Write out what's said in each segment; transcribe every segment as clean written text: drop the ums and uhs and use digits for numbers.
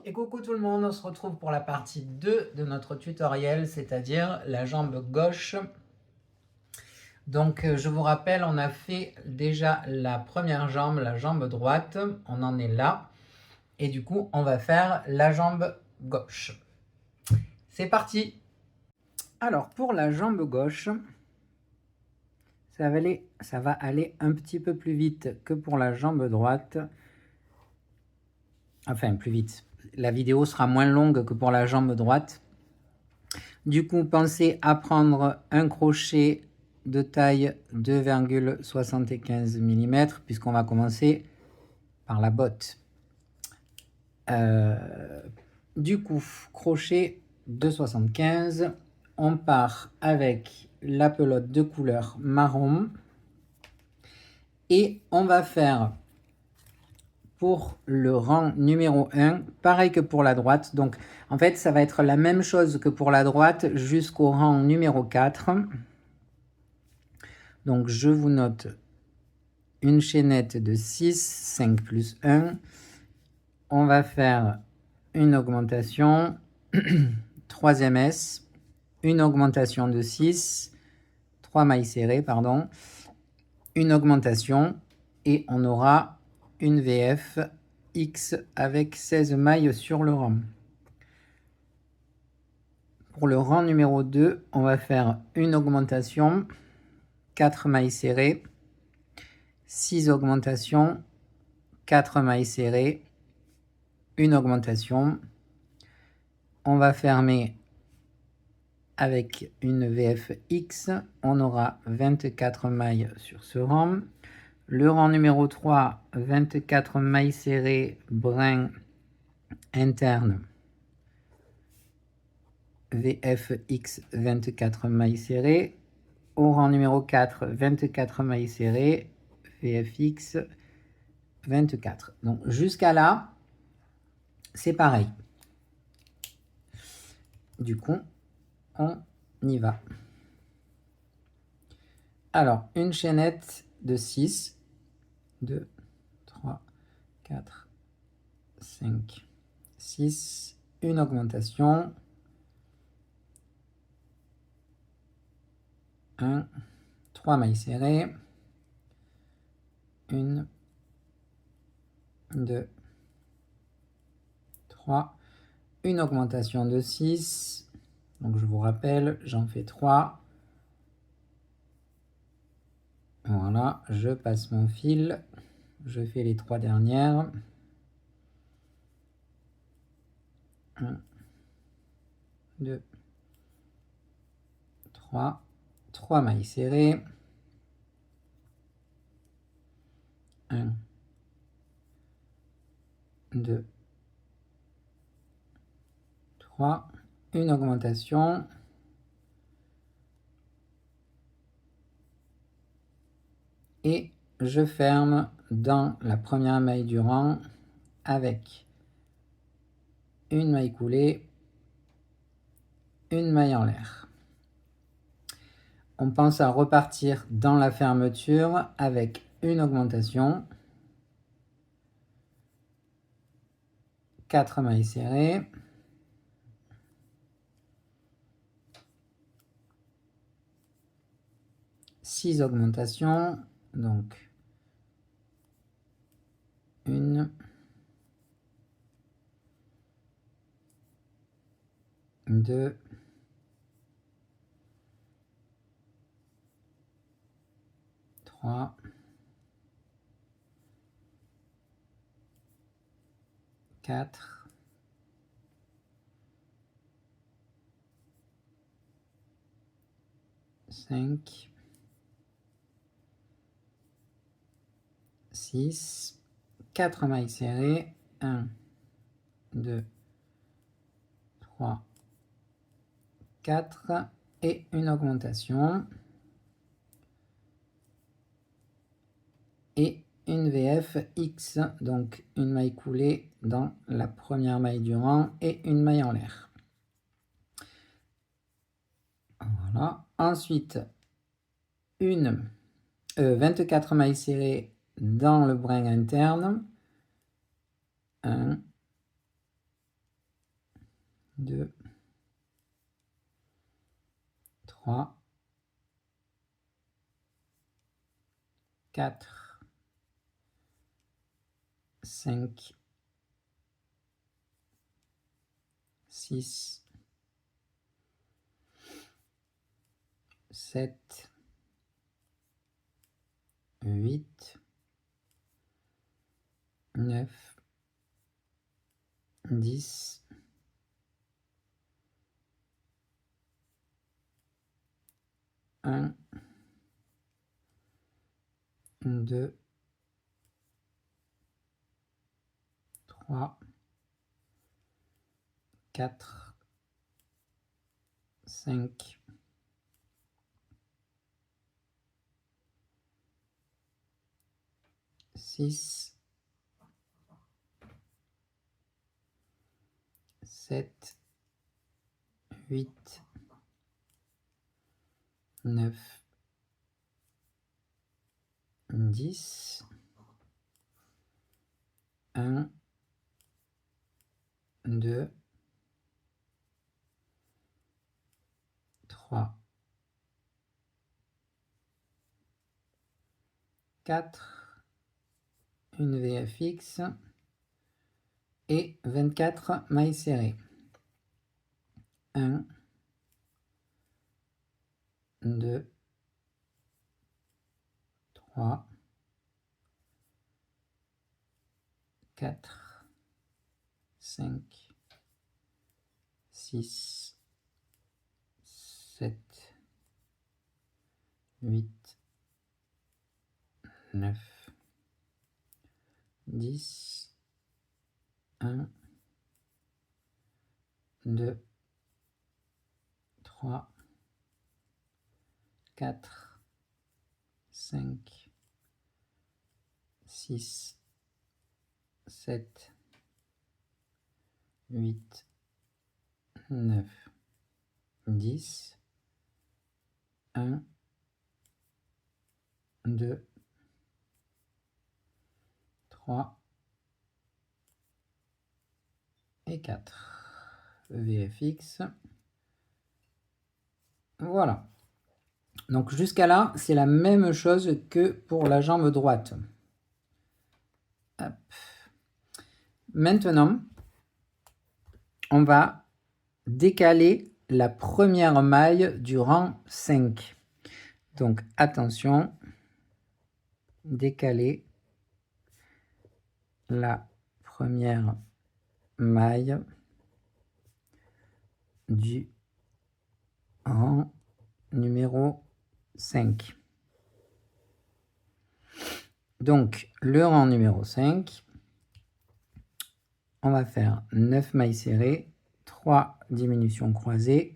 Et coucou tout le monde, on se retrouve pour la partie 2 de notre tutoriel, c'est-à-dire la jambe gauche. Donc je vous rappelle, on a fait déjà la première jambe, la jambe droite, on en est là. Et du coup, on va faire la jambe gauche. C'est parti! Alors pour la jambe gauche, ça va aller un petit peu plus vite que pour la jambe droite. Enfin, plus vite. La vidéo sera moins longue que pour la jambe droite. Du coup, pensez à prendre un crochet de taille 2,75 mm puisqu'on va commencer par la botte. Du coup, crochet 2,75. On part avec la pelote de couleur marron et on va faire pour le rang numéro 1, pareil que pour la droite. Donc, en fait, ça va être la même chose que pour la droite jusqu'au rang numéro 4. Donc, je vous note une chaînette de 6, 5 plus 1. On va faire une augmentation, troisième S, une augmentation de 6, 3 mailles serrées, pardon, une augmentation et on aura une VF X avec 16 mailles sur le rang. Pour le rang numéro 2, on va faire une augmentation, 4 mailles serrées, 6 augmentations, 4 mailles serrées, une augmentation. On va fermer avec une VF X. On aura 24 mailles sur ce rang. Le rang numéro 3, 24 mailles serrées, brin interne. VFX 24 mailles serrées. Au rang numéro 4, 24 mailles serrées, VFX 24. Donc jusqu'à là, c'est pareil. Du coup, on y va. Alors, une chaînette de 6, 2, 3, 4, 5, 6, une augmentation. 1, 3 mailles serrées, 1, 2, 3, une augmentation de 6, donc je vous rappelle, j'en fais 3, voilà, je passe mon fil, je fais les 3 dernières, 1, 2, 3, 3 mailles serrées, 1, 2, 3, une augmentation, et je ferme dans la première maille du rang avec une maille coulée, une maille en l'air. On pense à repartir dans la fermeture avec une augmentation, 4 mailles serrées, 6 augmentations, donc 1, 2, 3, 4, 5, 6, 4 mailles serrées, 1, 2, 3, 4 et une augmentation et une VF X, donc une maille coulée dans la première maille du rang et une maille en l'air. Voilà. Ensuite, 24 mailles serrées dans le brin interne. 1, 2, 3, 4, 5, 6, 7, 8, 9, 10, 1, 2, 3, 4, 5, 6, 7, 8, 9, 10, 1, 2, 3, 4, une VFX et 24 mailles serrées. 1, 2, 3, 4, 5, 6, 7, 8, 9, 10, 1, 2, 3, 4, 5, 6, 7, 8, 9, 10, 1, 2, 3 et 4. VFX. Voilà. Donc jusqu'à là, c'est la même chose que pour la jambe droite. Hop. Maintenant, on va décaler la première maille du rang 5. Donc attention, décaler la première maille du rang numéro 5. Donc le rang numéro 5, on va faire 9 mailles serrées, 3 diminutions croisées,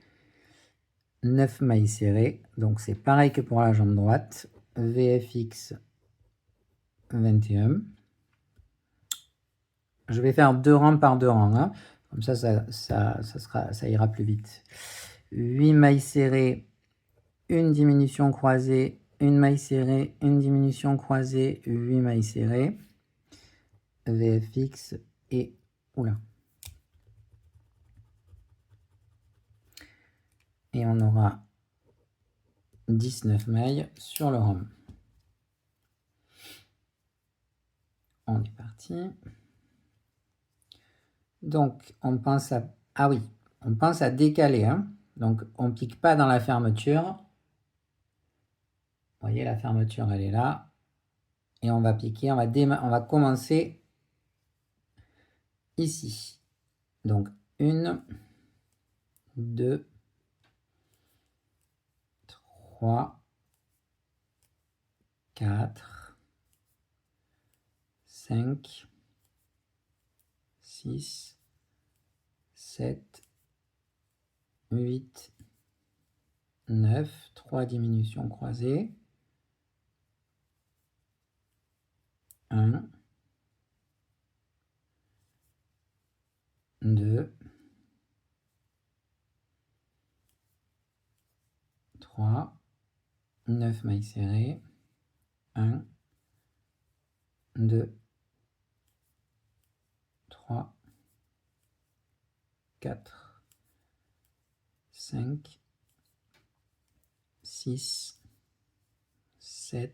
9 mailles serrées. Donc c'est pareil que pour la jambe droite. VFX 21. Je vais faire 2 rangs par 2 rangs. Hein. Comme ça ira plus vite. 8 mailles serrées, une diminution croisée, une maille serrée, une diminution croisée, 8 mailles serrées. VFX et... Oula. Et on aura 19 mailles sur le rang. On est parti. Donc, on pense à... Ah oui, on pense à décaler. Hein. Donc, on ne pique pas dans la fermeture. Vous voyez, la fermeture, elle est là. Et on va piquer, on va commencer ici. Donc, 1, 2, 3, 4, 5, 6, 7, 8, 9, 3 diminutions croisées. 1, 2, 3, 9 mailles serrées. 1, 2, 3, 4, 5, 6, 7,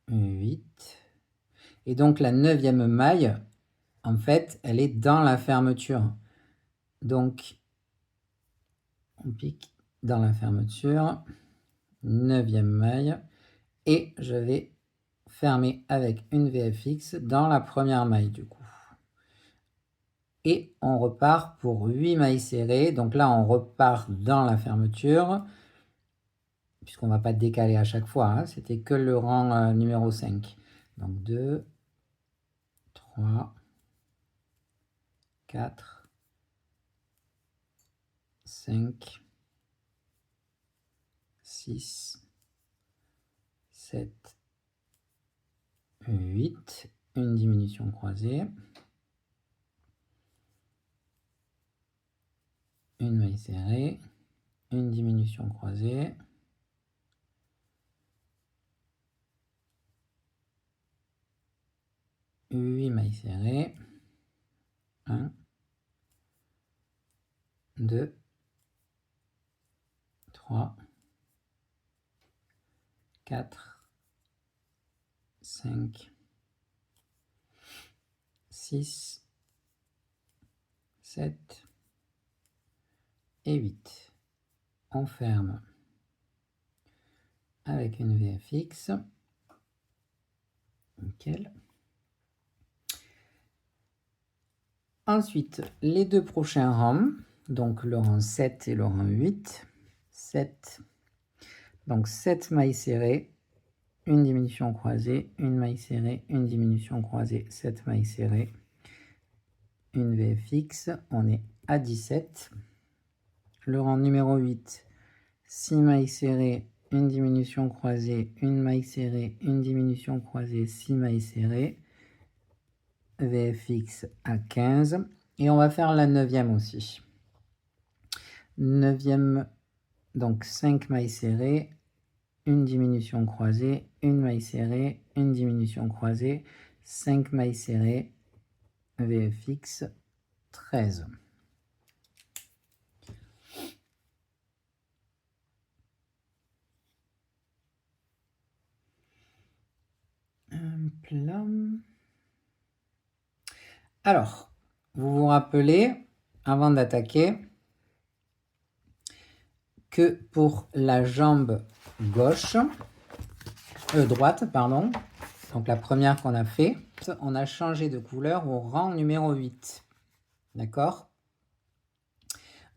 8. Et donc la 9e maille, en fait, elle est dans la fermeture. Donc, on pique dans la fermeture, 9e maille, et je vais fermer avec une VFX dans la première maille du coup. Et on repart pour 8 mailles serrées. Donc là, on repart dans la fermeture, puisqu'on ne va pas décaler à chaque fois, hein. C'était que le rang numéro 5. Donc 2, 3, 4, 5, 6, 7, 8, une diminution croisée, une maille serrée, une diminution croisée, huit mailles serrées, 1, 2, 3, 4, 5, 6, 7 et 8. On ferme avec une VFX. Nickel. Ensuite, les deux prochains rangs, donc le rang 7 et le rang 8. 7. Donc 7 mailles serrées, une diminution croisée, une maille serrée, une diminution croisée, 7 mailles serrées, une VFX, on est à 17. Le rang numéro 8, 6 mailles serrées, une diminution croisée, une maille serrée, une diminution croisée, 6 mailles serrées, VFX à 15. Et on va faire la 9e aussi. 9e, donc 5 mailles serrées, une diminution croisée, une maille serrée, une diminution croisée, 5 mailles serrées, VFX 13. Alors, vous vous rappelez, avant d'attaquer, que pour la jambe gauche, droite, pardon, donc la première qu'on a fait, on a changé de couleur au rang numéro 8. D'accord?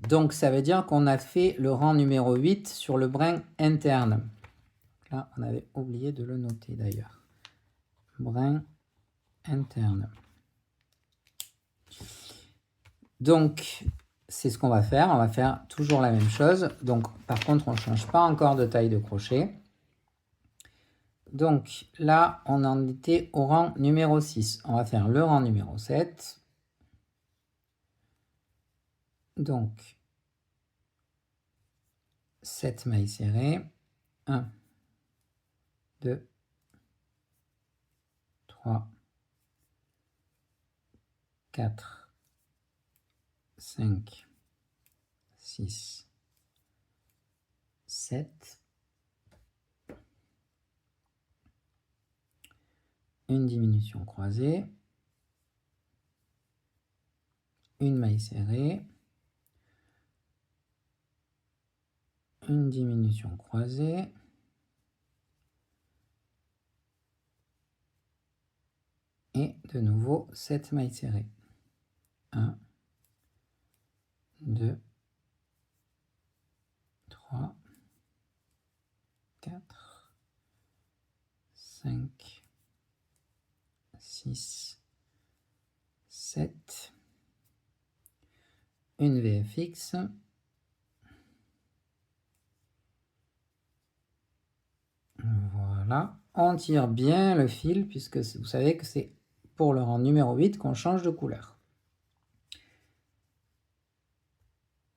Donc ça veut dire qu'on a fait le rang numéro 8 sur le brin interne. Là, on avait oublié de le noter d'ailleurs. Brin interne. Donc, c'est ce qu'on va faire. On va faire toujours la même chose. Donc, par contre, on ne change pas encore de taille de crochet. Donc, là, on en était au rang numéro 6. On va faire le rang numéro 7. Donc, 7 mailles serrées. 1, 2, 3, 4, 5, 6, 7. Une diminution croisée. Une maille serrée. Une diminution croisée. Et de nouveau 7 mailles serrées. 1, 2, 3, 4, 5, 6, 7. Une VFX. Voilà. On tire bien le fil puisque vous savez que c'est pour le rang numéro 8 qu'on change de couleur.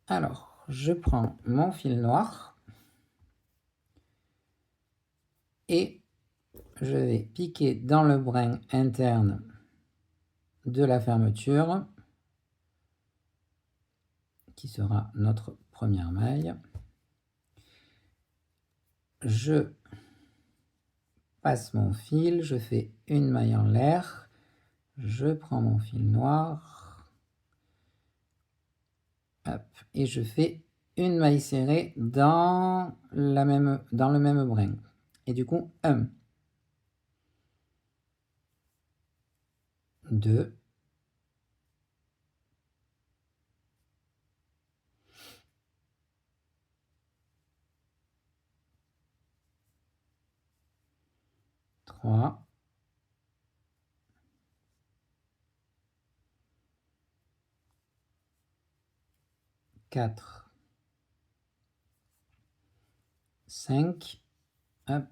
Alors, je prends mon fil noir et je vais piquer dans le brin interne de la fermeture qui sera notre première maille. Je passe mon fil, je fais une maille en l'air, je prends mon fil noir, hop, et je fais une maille serrée dans le même brin. Et du coup, 1, 2, 3, 4, 5, hop,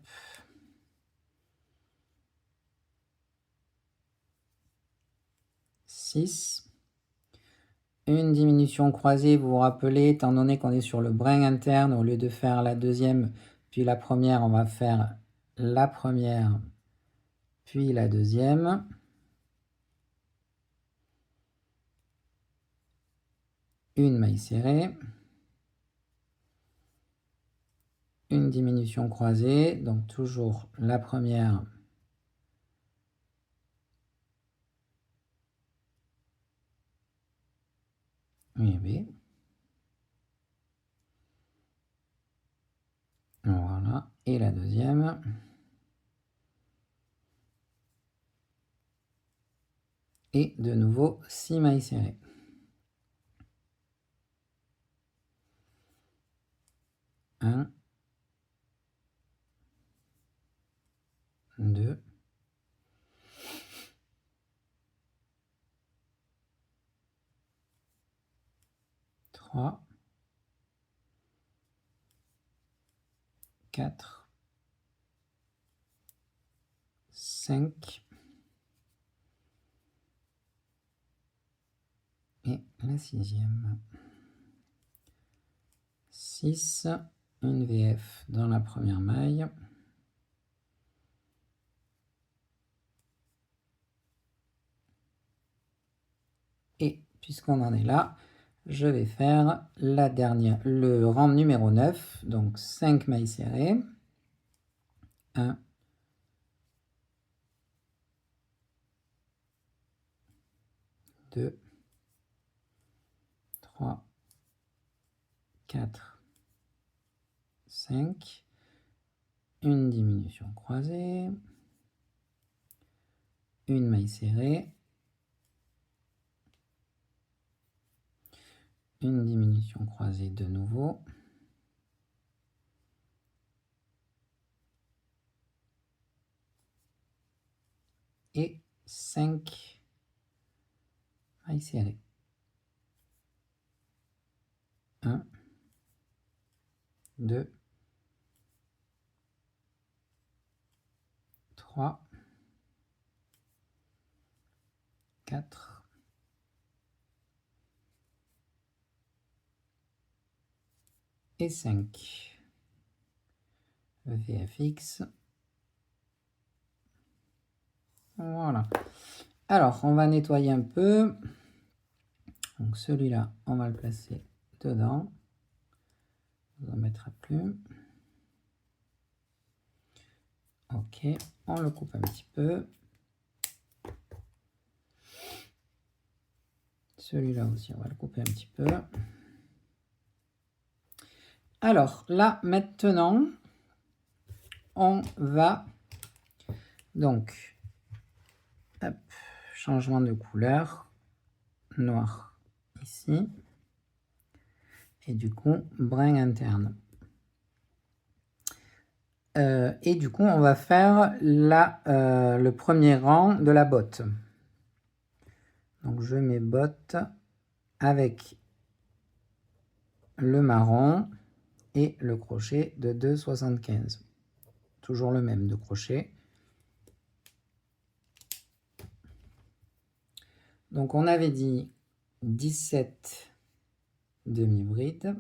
6, une diminution croisée, vous vous rappelez, étant donné qu'on est sur le brin interne, au lieu de faire la deuxième puis la première, on va faire la première puis la deuxième. Une maille serrée, une diminution croisée, donc toujours la première B. Voilà, et la deuxième. Et de nouveau 6 mailles serrées. 1, 2, 3, 4, 5 et la sixième. 6, une VF dans la première maille. Et puisqu'on en est là, je vais faire la dernière, le rang numéro 9, donc 5 mailles serrées. 1, 2, 3, 4, 5, une diminution croisée, une maille serrée, une diminution croisée de nouveau, et 5 mailles serrées. 1, 2, 3, 4, et 5. VFX. Voilà. Alors, on va nettoyer un peu. Donc celui-là, on va le placer dedans. On n'en mettra plus. Ok, on le coupe un petit peu. Celui-là aussi, on va le couper un petit peu. Alors, là, maintenant, on va donc, hop, changement de couleur, noir ici, et du coup, brin interne. Et du coup, on va faire le premier rang de la botte. Donc, je mets botte avec le marron et le crochet de 2,75. Toujours le même de crochet. Donc, on avait dit 17 demi-brides.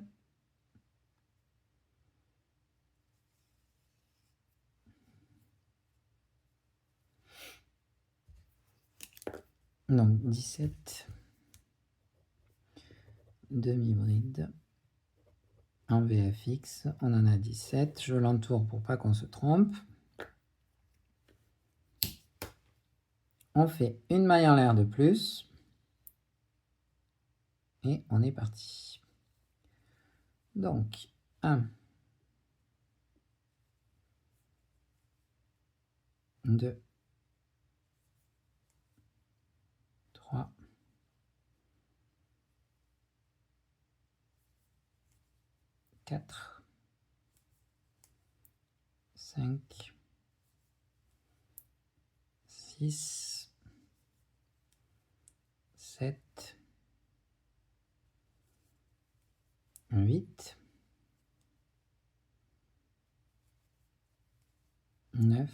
Donc 17 demi-bride en VFX, on en a 17, je l'entoure pour pas qu'on se trompe. On fait une maille en l'air de plus et on est parti. Donc 1, 2, 3, 4, 5, 6, 7, 8, 9,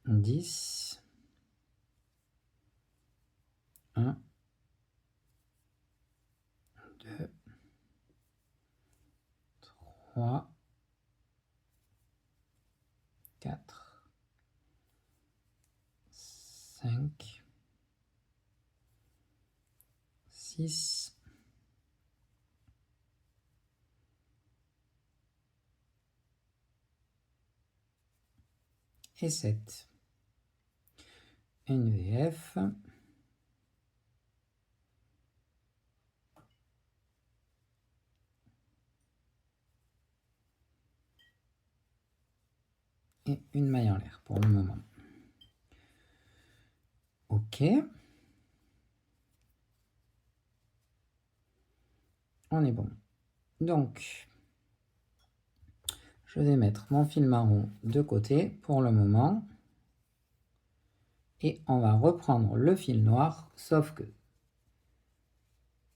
10, 1, 2, 3, 4, 5, 6, et 7. Une VF. Et une maille en l'air pour le moment. Ok. On est bon. Donc, je vais mettre mon fil marron de côté pour le moment. Et on va reprendre le fil noir, sauf que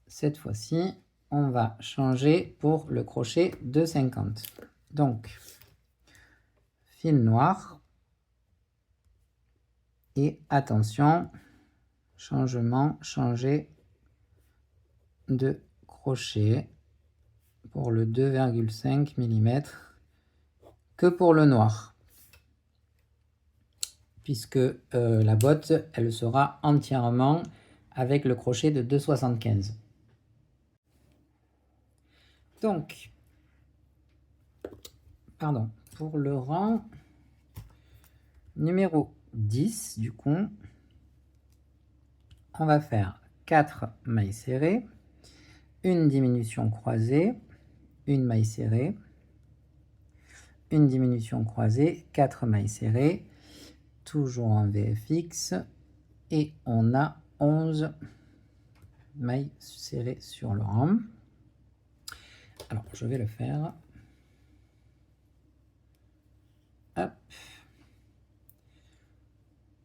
cette fois-ci, on va changer pour le crochet de 50. Donc, fil noir. Et attention, changement, changer de crochet pour le 2,5 mm que pour le noir. Puisque la botte, elle sera entièrement avec le crochet de 2,75. Donc, pardon, pour le rang numéro 10, du coup, on va faire 4 mailles serrées, une diminution croisée, une maille serrée, une diminution croisée, 4 mailles serrées, toujours en VFX, et on a 11 mailles serrées sur le rang. Alors, je vais le faire. Hop.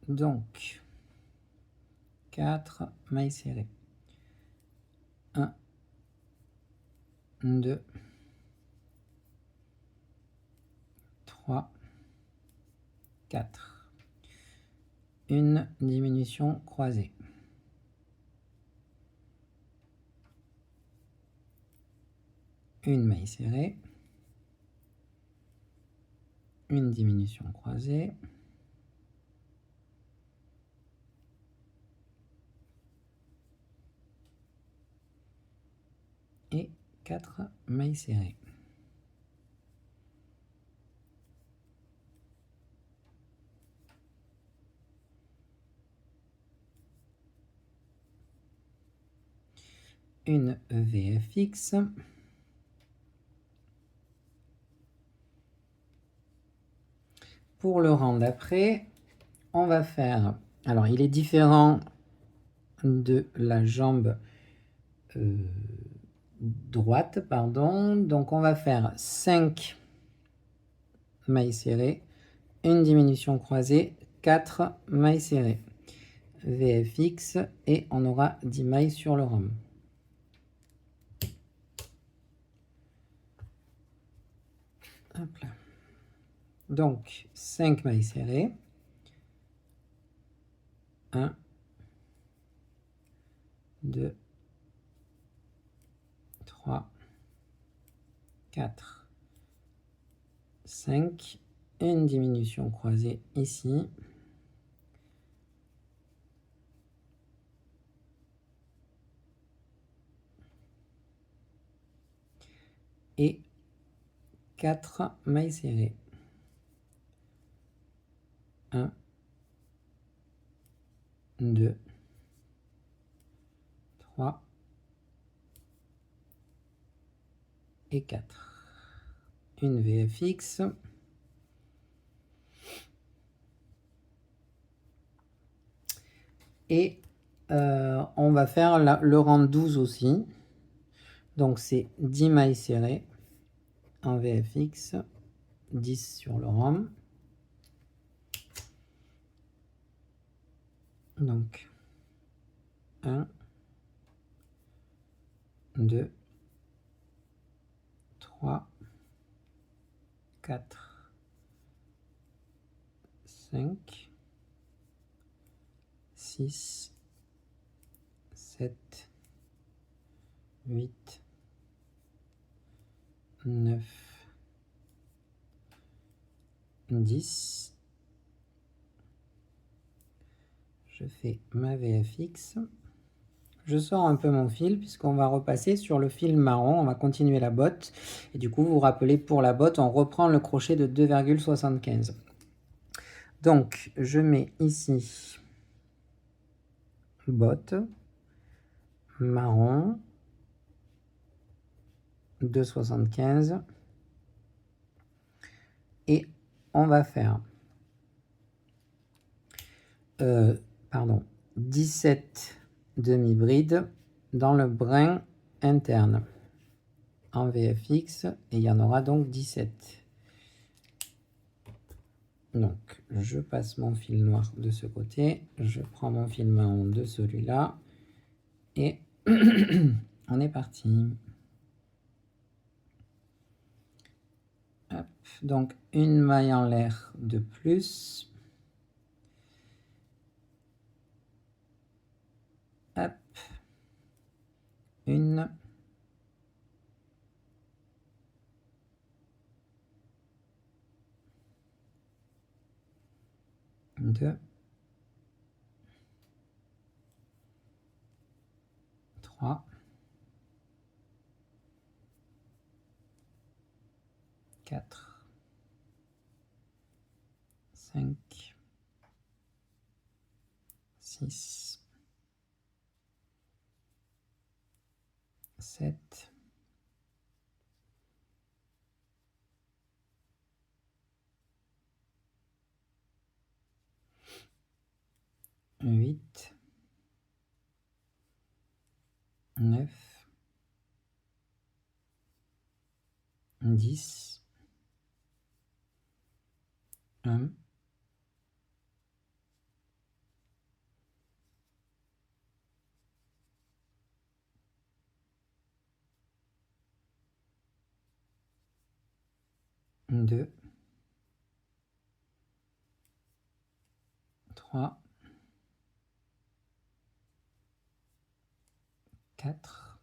Donc, 4 mailles serrées. 1, 2, 3, 4. Une diminution croisée. Une maille serrée. Une diminution croisée. Et 4 mailles serrées. Une VFX. Pour le rang d'après, on va faire... Alors, il est différent de la jambe droite, pardon. Donc, on va faire 5 mailles serrées, une diminution croisée, 4 mailles serrées. VFX, et on aura 10 mailles sur le rang. Hop là. Donc, 5 mailles serrées. 1, 2, 3, 4, 5 une diminution croisée ici. Et 4 mailles serrées. 1, 2, 3 et 4. Une VFX. Et on va faire le rang 12 aussi. Donc c'est 10 mailles serrées en VFX, 10 sur le rang. Donc 1, 2, 3, 4, 5, 6, 7, 8, 9, 10. Je fais ma VFX. Je sors un peu mon fil puisqu'on va repasser sur le fil marron. On va continuer la botte. Et du coup, vous vous rappelez, pour la botte, on reprend le crochet de 2,75. Donc, je mets ici botte, marron, 2,75. Et on va faire 17 demi-brides dans le brin interne en VFX, et il y en aura donc 17. Donc je passe mon fil noir de ce côté, je prends mon fil marron de celui-là et on est parti. Hop. Donc une maille en l'air de plus. Hop. Une. 2, 3, 4, 5, 6, 7, 8, 9, 10, 1, 2, 3, 4,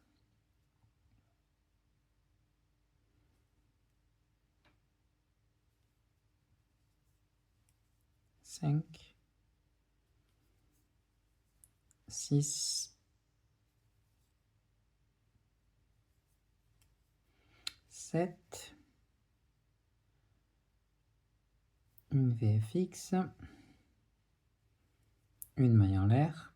5, 6, 7, une VFX, une maille en l'air.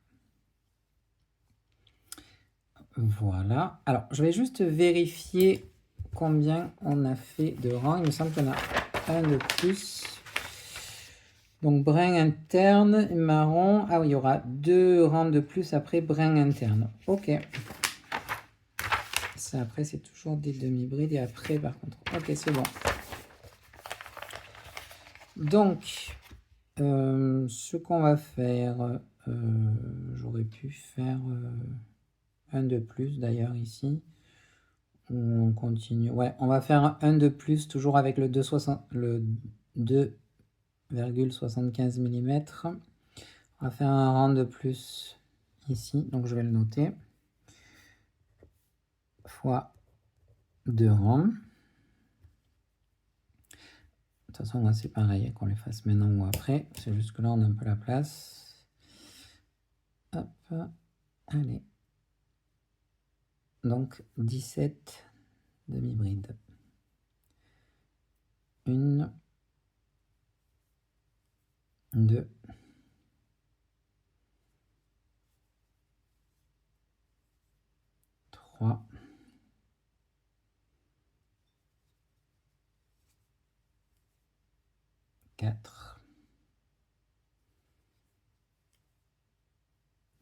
Voilà. Alors, je vais juste vérifier combien on a fait de rangs. Il me semble qu'il y en a un de plus. Donc, brin interne, marron. Ah oui, il y aura 2 rangs de plus après brin interne. Ok. Ça, après, c'est toujours des demi-brides. Et après, par contre. Ok, c'est bon. Donc, ce qu'on va faire, j'aurais pu faire un de plus d'ailleurs ici. On continue. Ouais, on va faire un de plus, toujours avec le 2,75 mm. On va faire un rang de plus ici, donc je vais le noter. Fois 2 rangs. toute façon, c'est pareil, qu'on les fasse maintenant ou après. C'est juste que là, on a un peu la place. Hop, allez. Donc, 17 demi-brides. 1, 2, 3, 4,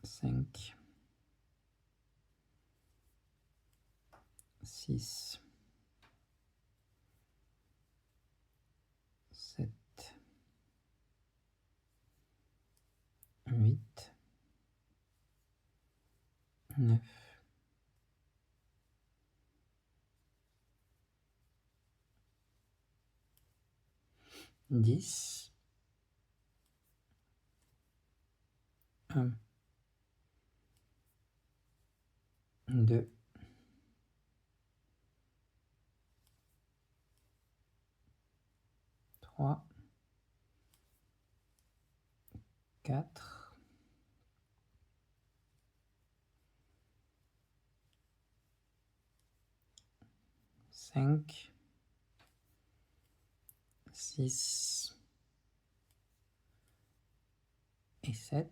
5, 6, 7, 8, 9, 10, 1, 2, 3, 4, 5, 6 et 7.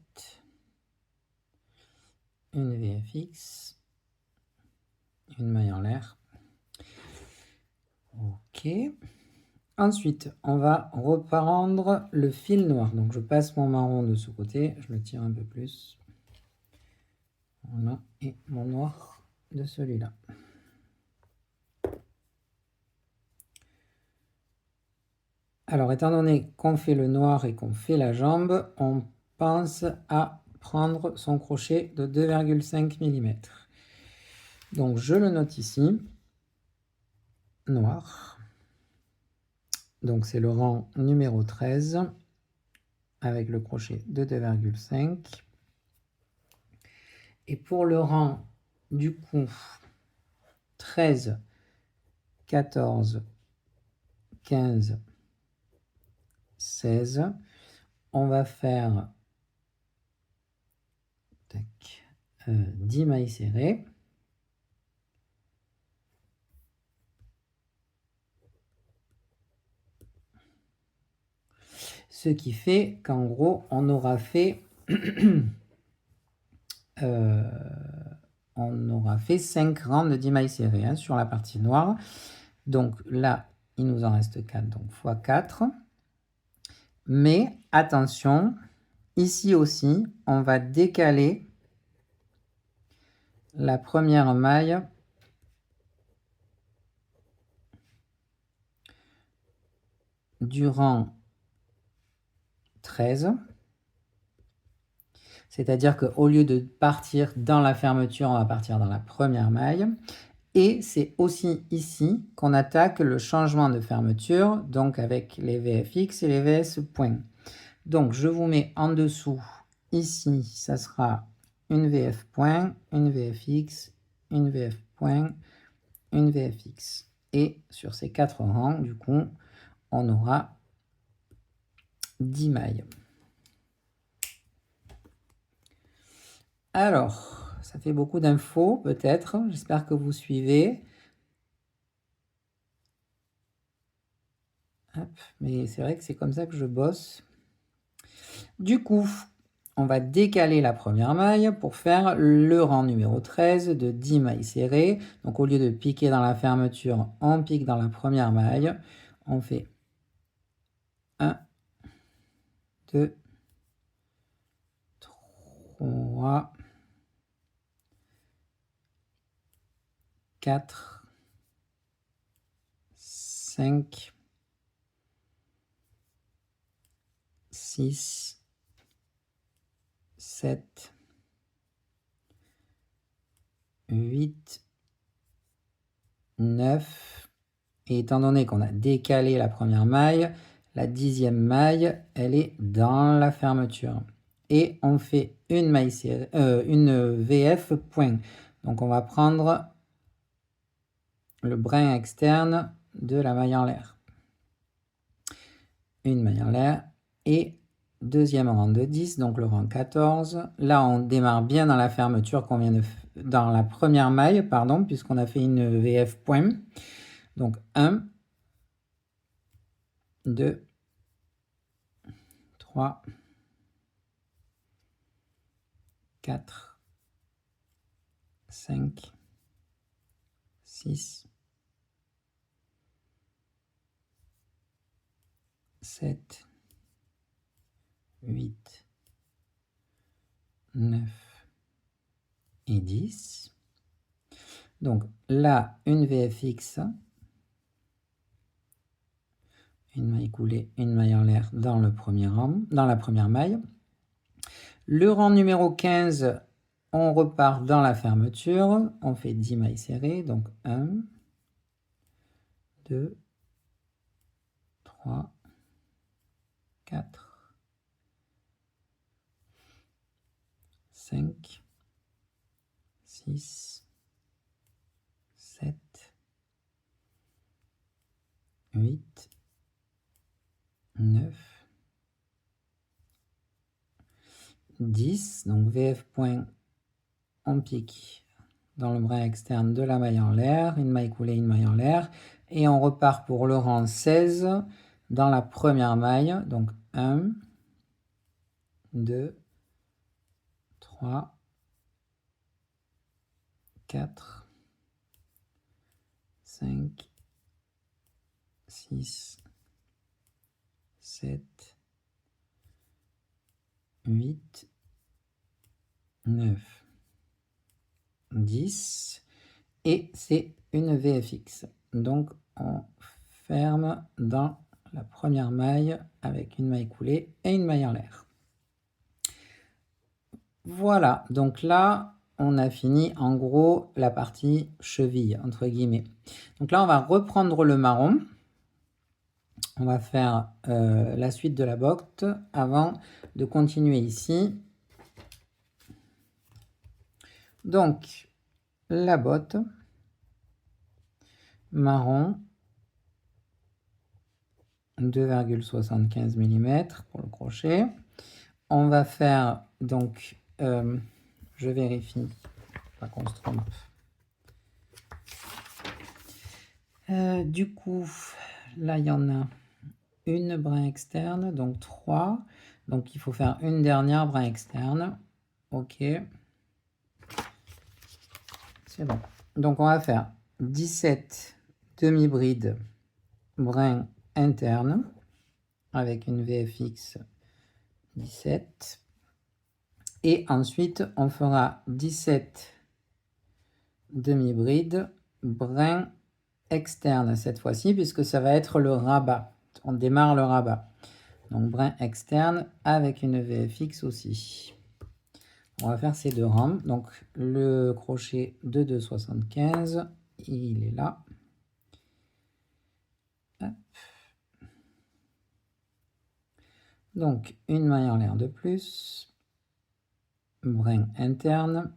Une VFX, une maille en l'air. Ok. Ensuite, on va reprendre le fil noir. Donc, je passe mon marron de ce côté. Je le tire un peu plus. Voilà. Et mon noir de celui-là. Alors, étant donné qu'on fait le noir et qu'on fait la jambe, on pense à prendre son crochet de 2,5 mm. Donc, je le note ici. Noir. Donc, c'est le rang numéro 13 avec le crochet de 2,5. Et pour le rang du coup 13, 14, 15, 16, on va faire 10 mailles serrées. Ce qui fait qu'en gros, on aura fait, on aura fait 5 rangs de 10 mailles serrées hein, sur la partie noire. Donc là, il nous en reste 4, donc x 4. Mais attention, ici aussi, on va décaler la première maille du rang 13. C'est-à-dire qu'au lieu de partir dans la fermeture, on va partir dans la première maille. Et c'est aussi ici qu'on attaque le changement de fermeture, donc avec les VFX et les VS points. Donc je vous mets en dessous, ici, ça sera une VF point, une VFX, une VF point, une VFX. Et sur ces 4 rangs, du coup, on aura 10 mailles. Alors, ça fait beaucoup d'infos, peut-être. J'espère que vous suivez. Hop, mais c'est vrai que c'est comme ça que je bosse. Du coup, on va décaler la première maille pour faire le rang numéro 13 de 10 mailles serrées. Donc, au lieu de piquer dans la fermeture, on pique dans la première maille. On fait 1, 2, 3, 4, 5, 6, 7, 8, 9. Et étant donné qu'on a décalé la première maille, la 10e maille, elle est dans la fermeture. Et on fait une maille serrée, une VF point. Donc on va prendre le brin externe de la maille en l'air. une maille en l'air et deuxième rang de 10, donc le rang 14. Là, on démarre bien dans la fermeture qu'on vient de dans la première maille, pardon, puisqu'on a fait une VF point. Donc 1, 2, 3, 4, 5, 6, 7, 8, 9 et 10. Donc là, une VFX, une maille coulée, une maille en l'air dans le premier rang, dans la première maille. Le rang numéro 15, on repart dans la fermeture, on fait 10 mailles serrées, donc 1, 2, 3, 4, 5, 6, 7, 8, 9, 10, donc VF point, on pique dans le brin externe de la maille en l'air, une maille coulée, une maille en l'air, et on repart pour le rang 16 dans la première maille, donc 1, 2, 3, 4, 5, 6, 7, 8, 9, 10, et c'est une VFX. Donc on ferme dans la première maille avec une maille coulée et une maille en l'air. Voilà, donc là on a fini en gros la partie cheville entre guillemets. Donc là on va reprendre le marron. On va faire la suite de la botte avant de continuer ici. Donc la botte marron 2,75 mm pour le crochet. On va faire donc, je vérifie, pas qu'on se trompe. Du coup, là il y en a une brin externe, donc 3. Donc il faut faire une dernière brin externe. Ok. C'est bon. Donc on va faire 17 demi-brides brin interne avec une VFX 17. Et ensuite, on fera 17 demi-brides brin externe cette fois-ci, puisque ça va être le rabat. On démarre le rabat. Donc brin externe avec une VFX aussi. On va faire ces deux rangs. Donc le crochet de 2,75, il est là. Hop. Donc une maille en l'air de plus. Brin interne.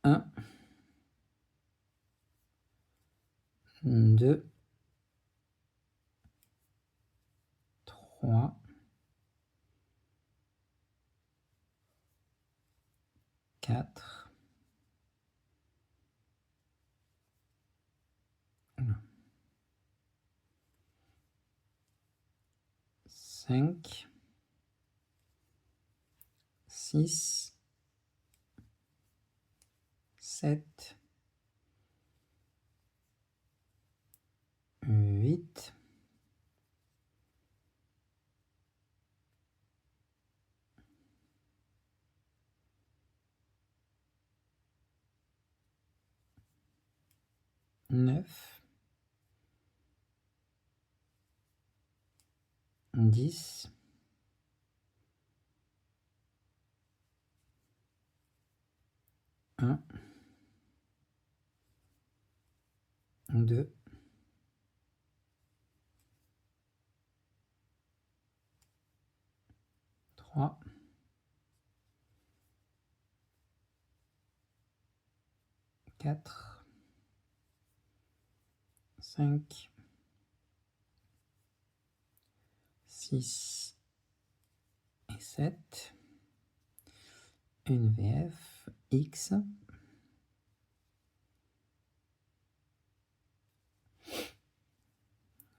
Un. 2. 3. 4. 5, 6, 7, 8, 9, 10, 1, 2, 3, 4, 5, 6 et 7. Une VF, X.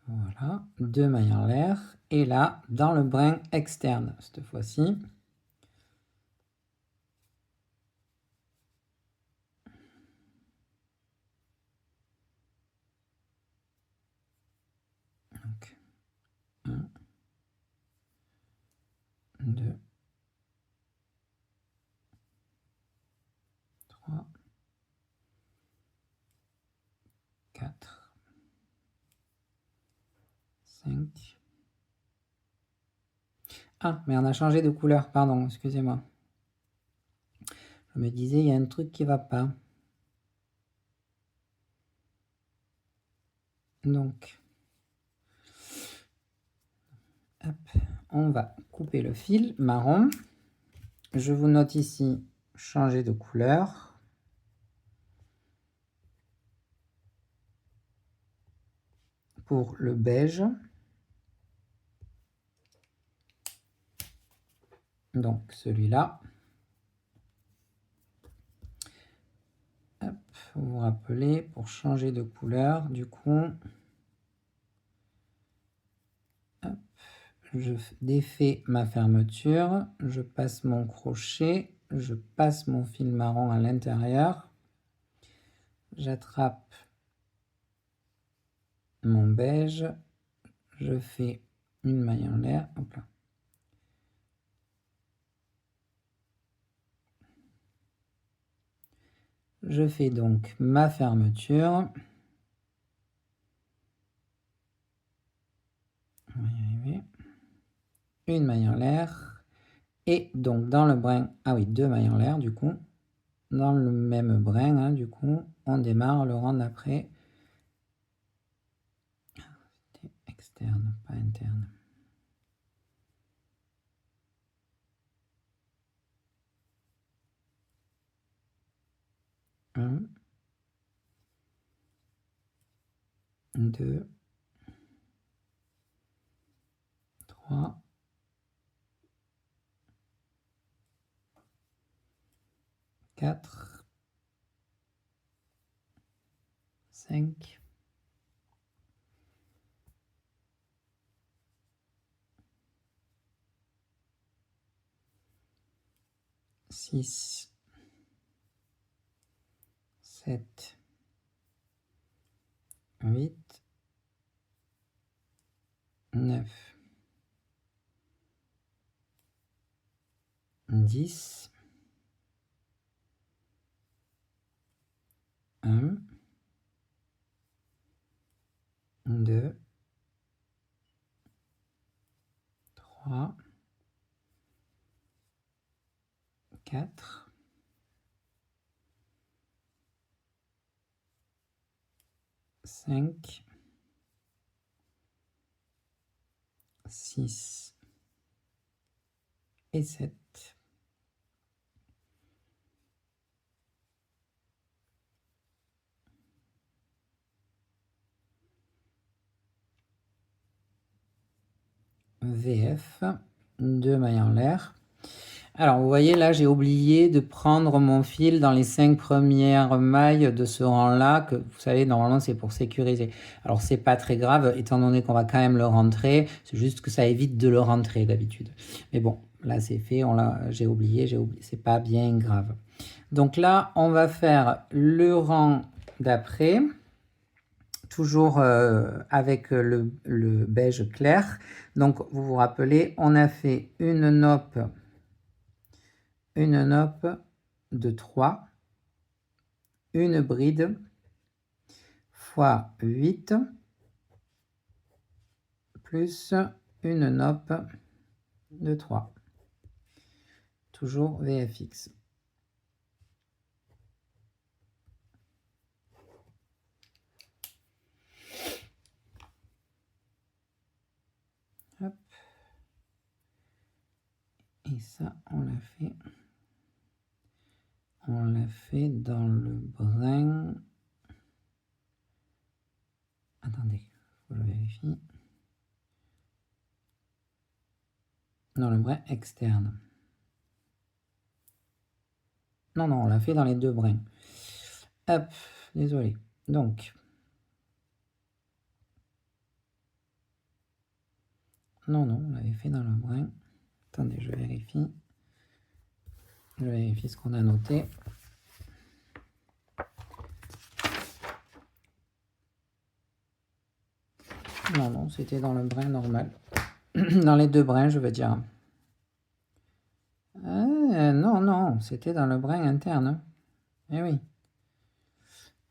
Voilà, 2 mailles en l'air. Et là, dans le brin externe, cette fois-ci. Donc, 1, 2, 3, 4, 5. Ah, mais on a changé de couleur, pardon, excusez-moi. Je me disais, il y a un truc qui ne va pas. Donc, hop, on va couper le fil marron. Je vous note ici, changer de couleur. Pour le beige. Donc celui-là. Vous vous rappelez, pour changer de couleur, du coup, hop, je défais ma fermeture, je passe mon crochet, je passe mon fil marron à l'intérieur, j'attrape mon beige, je fais une maille en l'air, hop là. Je fais donc ma fermeture. On va y arriver. Une maille en l'air. Et donc dans le brin, ah oui, 2 mailles en l'air du coup. Dans le même brin, hein, du coup, on démarre le rang d'après. C'était externe, pas interne. Un, 2, 3, 4, 5, 6, 7, 8, 9, 10, 1, 2, 3, 4, 5, 6 et 7. VF, 2 mailles en l'air. Alors, vous voyez, là, j'ai oublié de prendre mon fil dans les 5 premières mailles de ce rang-là, que vous savez, normalement, c'est pour sécuriser. Alors, c'est pas très grave, étant donné qu'on va quand même le rentrer. C'est juste que ça évite de le rentrer d'habitude. Mais bon, là, c'est fait, j'ai oublié, c'est pas bien grave. Donc là, on va faire le rang d'après. Toujours avec le beige clair. Donc, vous vous rappelez, on a fait une nope de 3, une bride fois 8, plus une nope de 3. Toujours VFX. Hop. Et ça, on l'a fait. On l'a fait dans le brin. Ah vérifie. Dans le brin externe. Non, non, on l'a fait dans les deux brins. Hop, désolé. Donc, non, non, on l'avait fait dans le brin. Attendez, je vérifie. Je vérifie ce qu'on a noté. Non, non, c'était dans le brin normal. Dans les deux brins, je veux dire. Non, non, c'était dans le brin interne. Eh oui.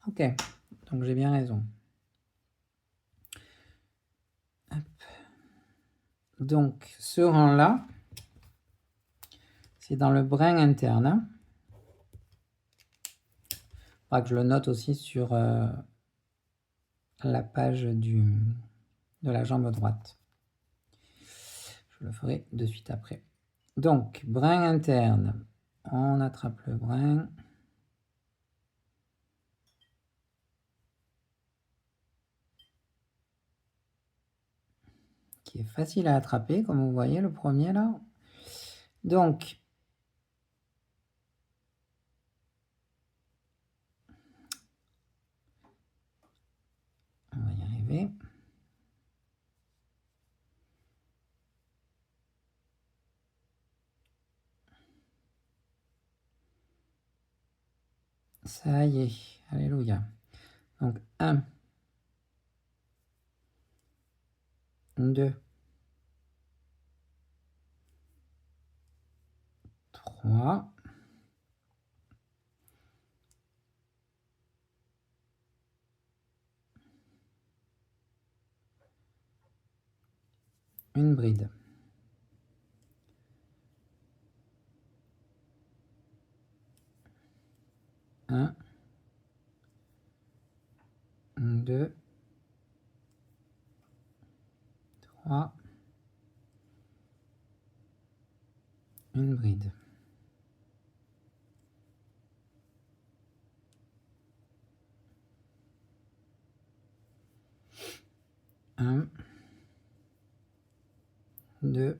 Ok, donc j'ai bien raison. Hop. Donc, ce rang-là, c'est dans le brin interne. Il faudra que je le note aussi sur la page de la jambe droite. Je le ferai de suite après. Donc, brin interne. On attrape le brin. Qui est facile à attraper, comme vous voyez, le premier là. Donc, on va y arriver. Ça y est, alléluia. Donc 1, 2, 3. Une bride. 1, 2, 3. Une bride. 1, 2,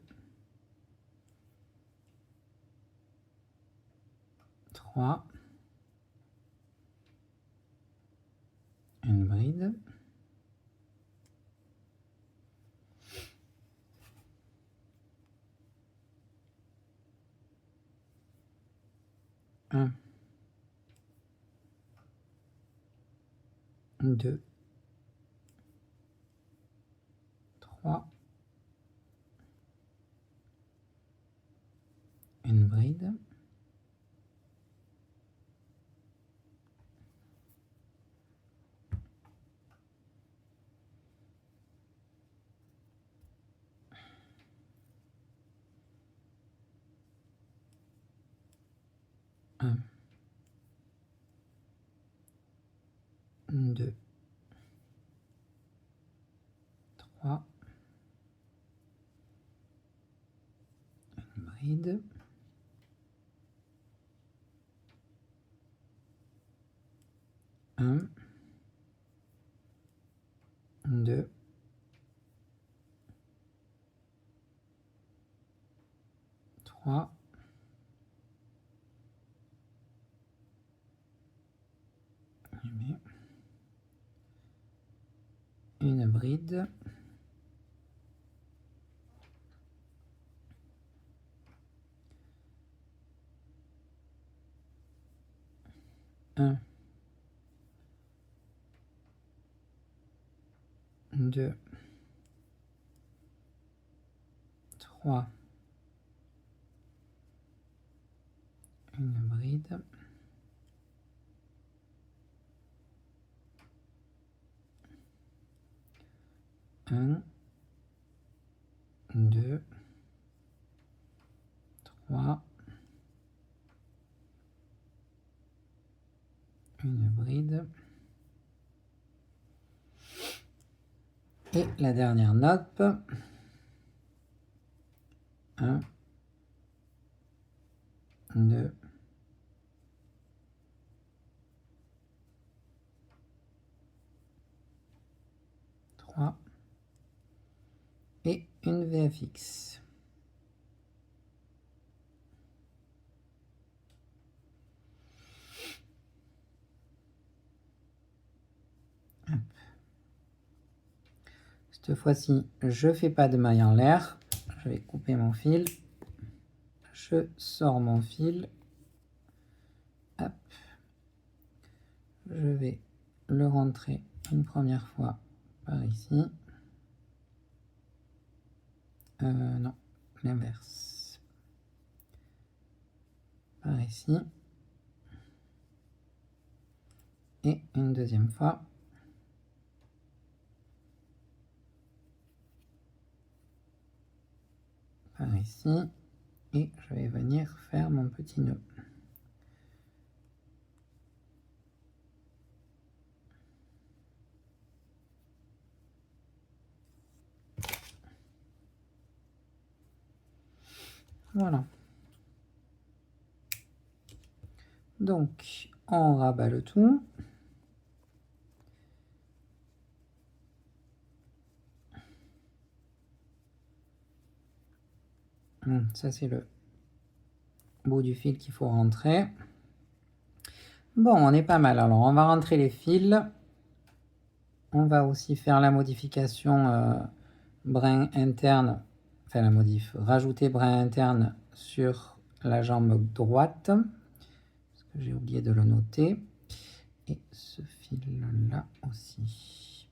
3. Une bride. 1, 2, 3. Une bride. 1, 2, 3. Une bride. 1, 2, 3. Une bride. 1, 2, 3. Une bride. 1, 2, 3. Une bride. Et la dernière note. 1, 2, 3. une VFX. Hop. Cette fois-ci, je fais pas de maille en l'air. Je vais couper mon fil. Je sors mon fil. Hop. Je vais le rentrer une première fois par ici. Non, l'inverse. Par ici. Et une deuxième fois. Par ici. Et je vais venir faire mon petit nœud. Voilà. Donc, on rabat le tout. Ça, c'est le bout du fil qu'il faut rentrer. Bon, on est pas mal. Alors, on va rentrer les fils. On va aussi faire la modification brin interne. Enfin, la modif. Rajouter brin interne sur la jambe droite. Parce que j'ai oublié de le noter. Et ce fil-là aussi.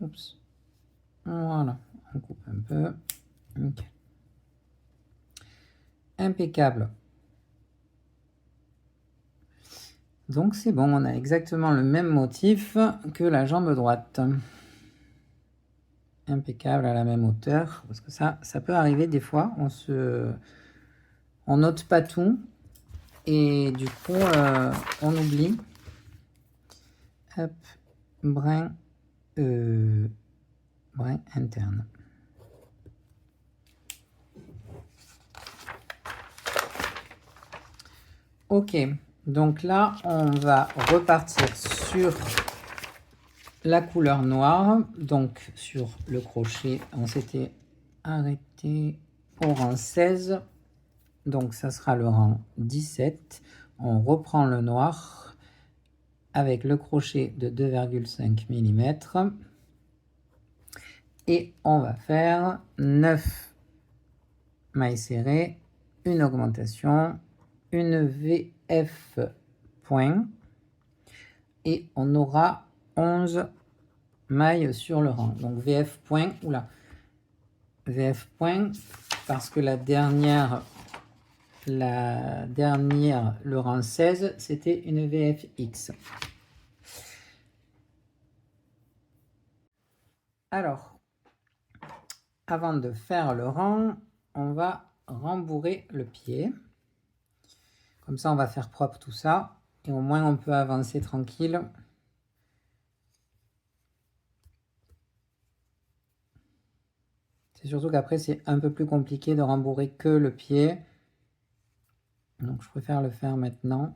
Oups. Voilà, on coupe un peu. Nickel. Impeccable. Donc c'est bon, on a exactement le même motif que la jambe droite. Impeccable à la même hauteur, parce que ça peut arriver des fois, on note pas tout, et du coup, on oublie. Hop, brin interne. Ok, donc là, on va repartir sur la couleur noire, donc sur le crochet, on s'était arrêté au rang 16, donc ça sera le rang 17. On reprend le noir avec le crochet de 2,5 mm et on va faire 9 mailles serrées, une augmentation, une VF point et on aura 11 mailles sur le rang. Donc VF point, oula, VF point parce que la dernière, le rang 16, c'était une VFX. Alors, avant de faire le rang, on va rembourrer le pied. Comme ça, on va faire propre tout ça. Et au moins, on peut avancer tranquille. C'est surtout qu'après, c'est un peu plus compliqué de rembourrer que le pied. Donc, je préfère le faire maintenant.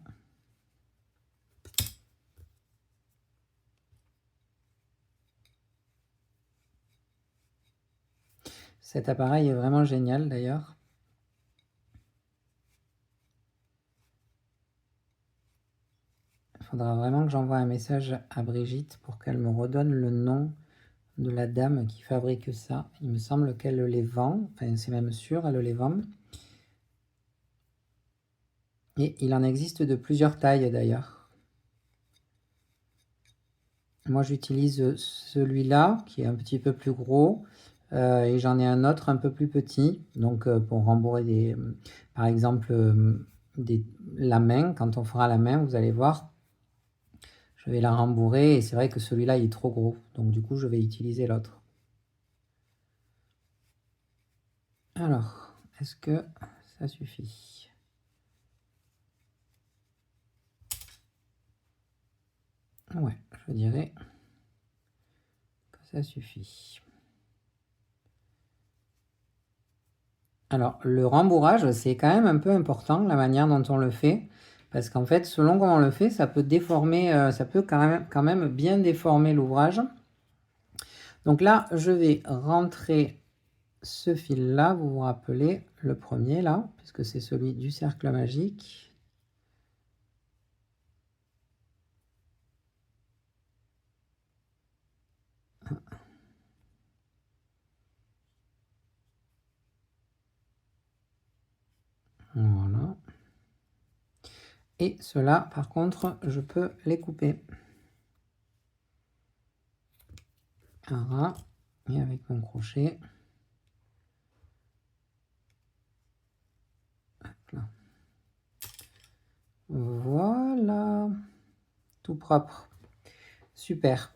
Cet appareil est vraiment génial d'ailleurs. Il faudra vraiment que j'envoie un message à Brigitte pour qu'elle me redonne le nom de la dame qui fabrique ça. Il me semble qu'elle les vend, enfin c'est même sûr, elle les vend. Et il en existe de plusieurs tailles d'ailleurs. Moi j'utilise celui-là qui est un petit peu plus gros et j'en ai un autre un peu plus petit. Donc pour rembourrer par exemple la main, quand on fera la main, vous allez voir, je vais la rembourrer et c'est vrai que celui-là il est trop gros. Donc du coup je vais utiliser l'autre. Alors, est-ce que ça suffit? Ouais, je dirais que ça suffit. Alors, le rembourrage, c'est quand même un peu important, la manière dont on le fait. Parce qu'en fait, selon comment on le fait, ça peut déformer, ça peut quand même bien déformer l'ouvrage. Donc là, je vais rentrer ce fil-là, vous vous rappelez, le premier là, puisque c'est celui du cercle magique. Voilà. Et ceux-là, par contre, je peux les couper. Voilà. Et avec mon crochet. Hop là. Voilà. Tout propre. Super.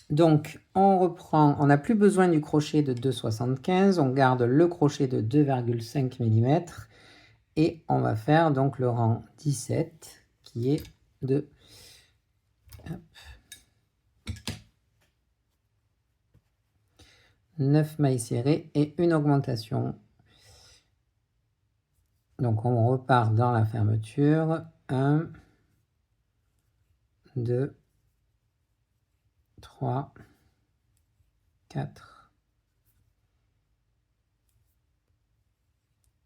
Donc, on reprend. On n'a plus besoin du crochet de 2,75. On garde le crochet de 2,5 mm. Et on va faire donc le rang 17 qui est de... Hop. 9 mailles serrées et une augmentation. Donc on repart dans la fermeture. 1, 2, 3, 4,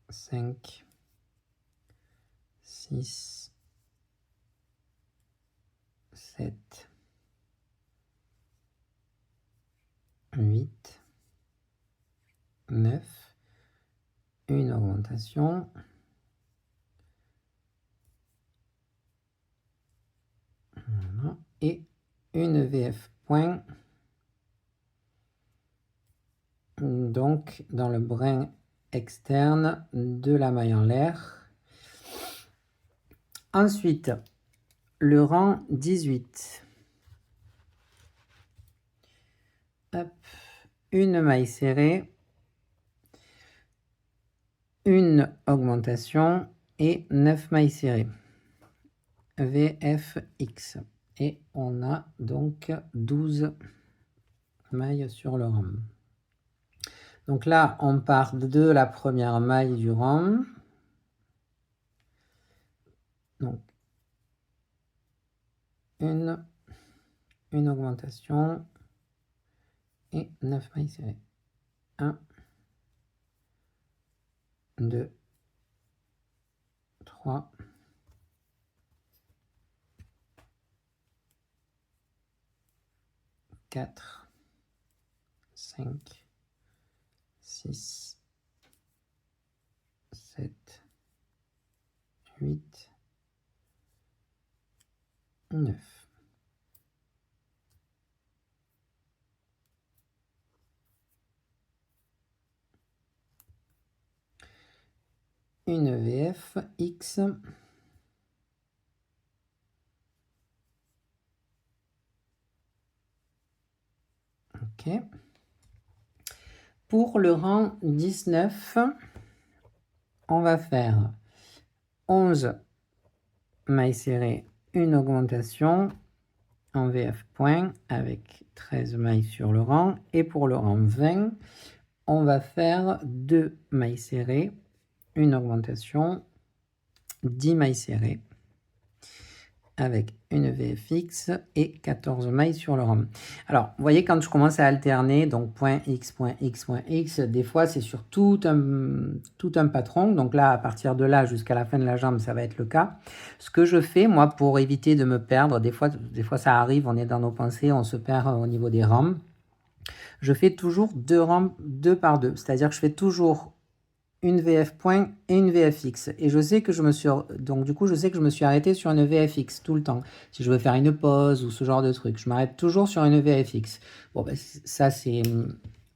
5, 6, 7, 8, 9, une augmentation. Voilà. Et une VF point. Donc dans le brin externe de la maille en l'air. Ensuite, le rang 18. Hop. Une maille serrée, une augmentation et 9 mailles serrées. VFX. Et on a donc 12 mailles sur le rang. Donc là, on part de la première maille du rang. Donc, une augmentation et 9 mailles serrées. 1, 2, 3, 4, 5, 6, 7, 8, 9. Une VF X. Ok. Pour le rang 19, on va faire 11 mailles serrées, une augmentation en VF point avec 13 mailles sur le rang. Et pour le rang 20, on va faire 2 mailles serrées, une augmentation, 10 mailles serrées avec une VFX et 14 mailles sur le rang. Alors, vous voyez, quand je commence à alterner, donc point X, point X, point X, des fois, c'est sur tout un patron. Donc là, à partir de là jusqu'à la fin de la jambe, ça va être le cas. Ce que je fais, moi, pour éviter de me perdre, des fois ça arrive, on est dans nos pensées, on se perd au niveau des rangs. Je fais toujours 2 rangs, 2 par 2. C'est-à-dire que je fais toujours une VF point et une VFX. Et je sais que je me suis... Donc du coup, je sais que je me suis arrêté sur une VFX tout le temps. Si je veux faire une pause ou ce genre de truc, je m'arrête toujours sur une VFX. Bon, ben, ça, c'est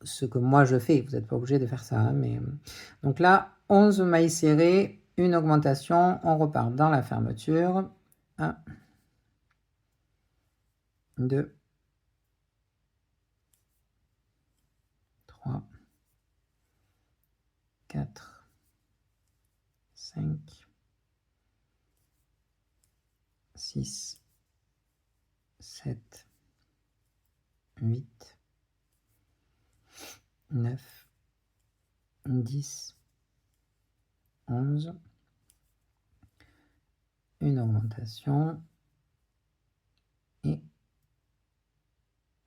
ce que moi je fais. Vous n'êtes pas obligé de faire ça. Hein, mais... Donc là, 11 mailles serrées, une augmentation. On repart dans la fermeture. 1, 2, 3, 4, 5, 6, 7, 8, 9, 10, 11, une augmentation et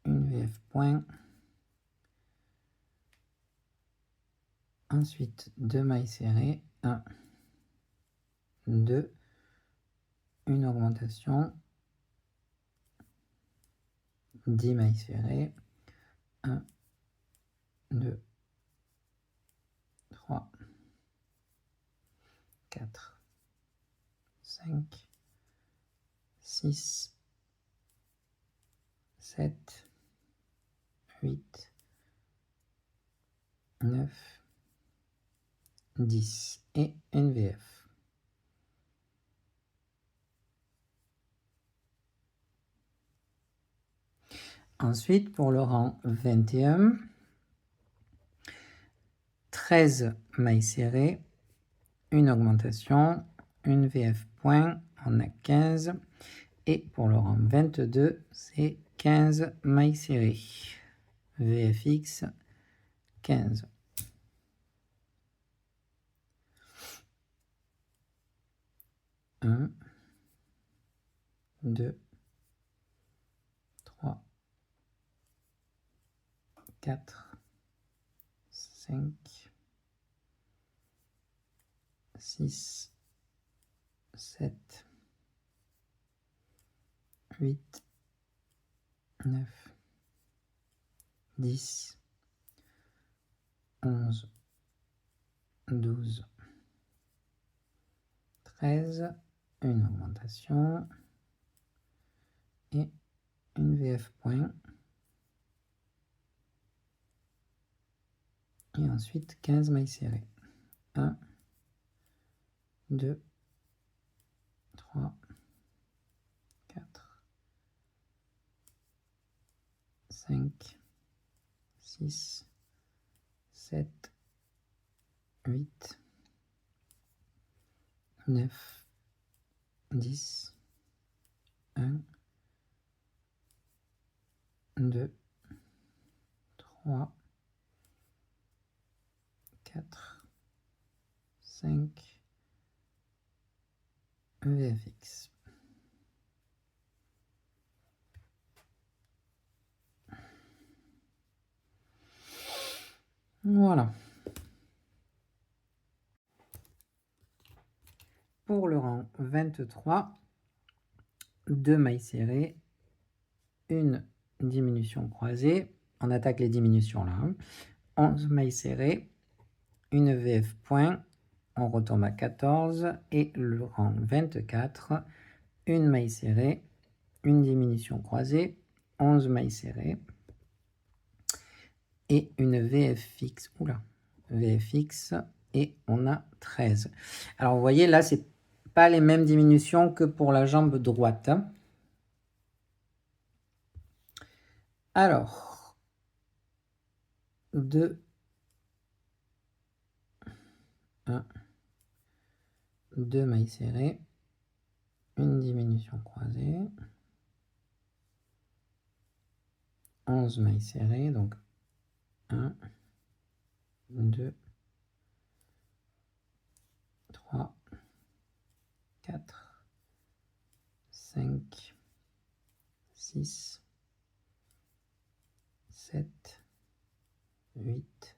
une VF point. Ensuite, 2 mailles serrées, 1, 2, une augmentation, 10 mailles serrées, 1, 2, 3, 4, 5, 6, 7, 8, 9, 10 et une VF. Ensuite, pour le rang 21, 13 mailles serrées, une augmentation, une VF point, on a 15. Et pour le rang 22, c'est 15 mailles serrées. VFX 15. Un, 2, 3, 4, 5, 6, 7, 8, 9, 10, 11, 12, 13, une augmentation et une VF point. Et ensuite 15 mailles serrées. 1, 2, 3, 4, 5, 6, 7, 8, 9, 10, 1, 2, 3, 4, 5, VFX. Voilà. Pour le rang 23, 2 mailles serrées, une diminution croisée. On attaque les diminutions là. 11 mailles serrées, une VF point, on retombe à 14 et le rang 24, une maille serrée, une diminution croisée, 11 mailles serrées et une VFX. Oula, VFX et on a 13. Alors vous voyez là, c'est pas les mêmes diminutions que pour la jambe droite. Alors, 2, 1, 2 mailles serrées, une diminution croisée, 11 mailles serrées, donc 1, 2, 3, 4, 5, 6, 7, 8,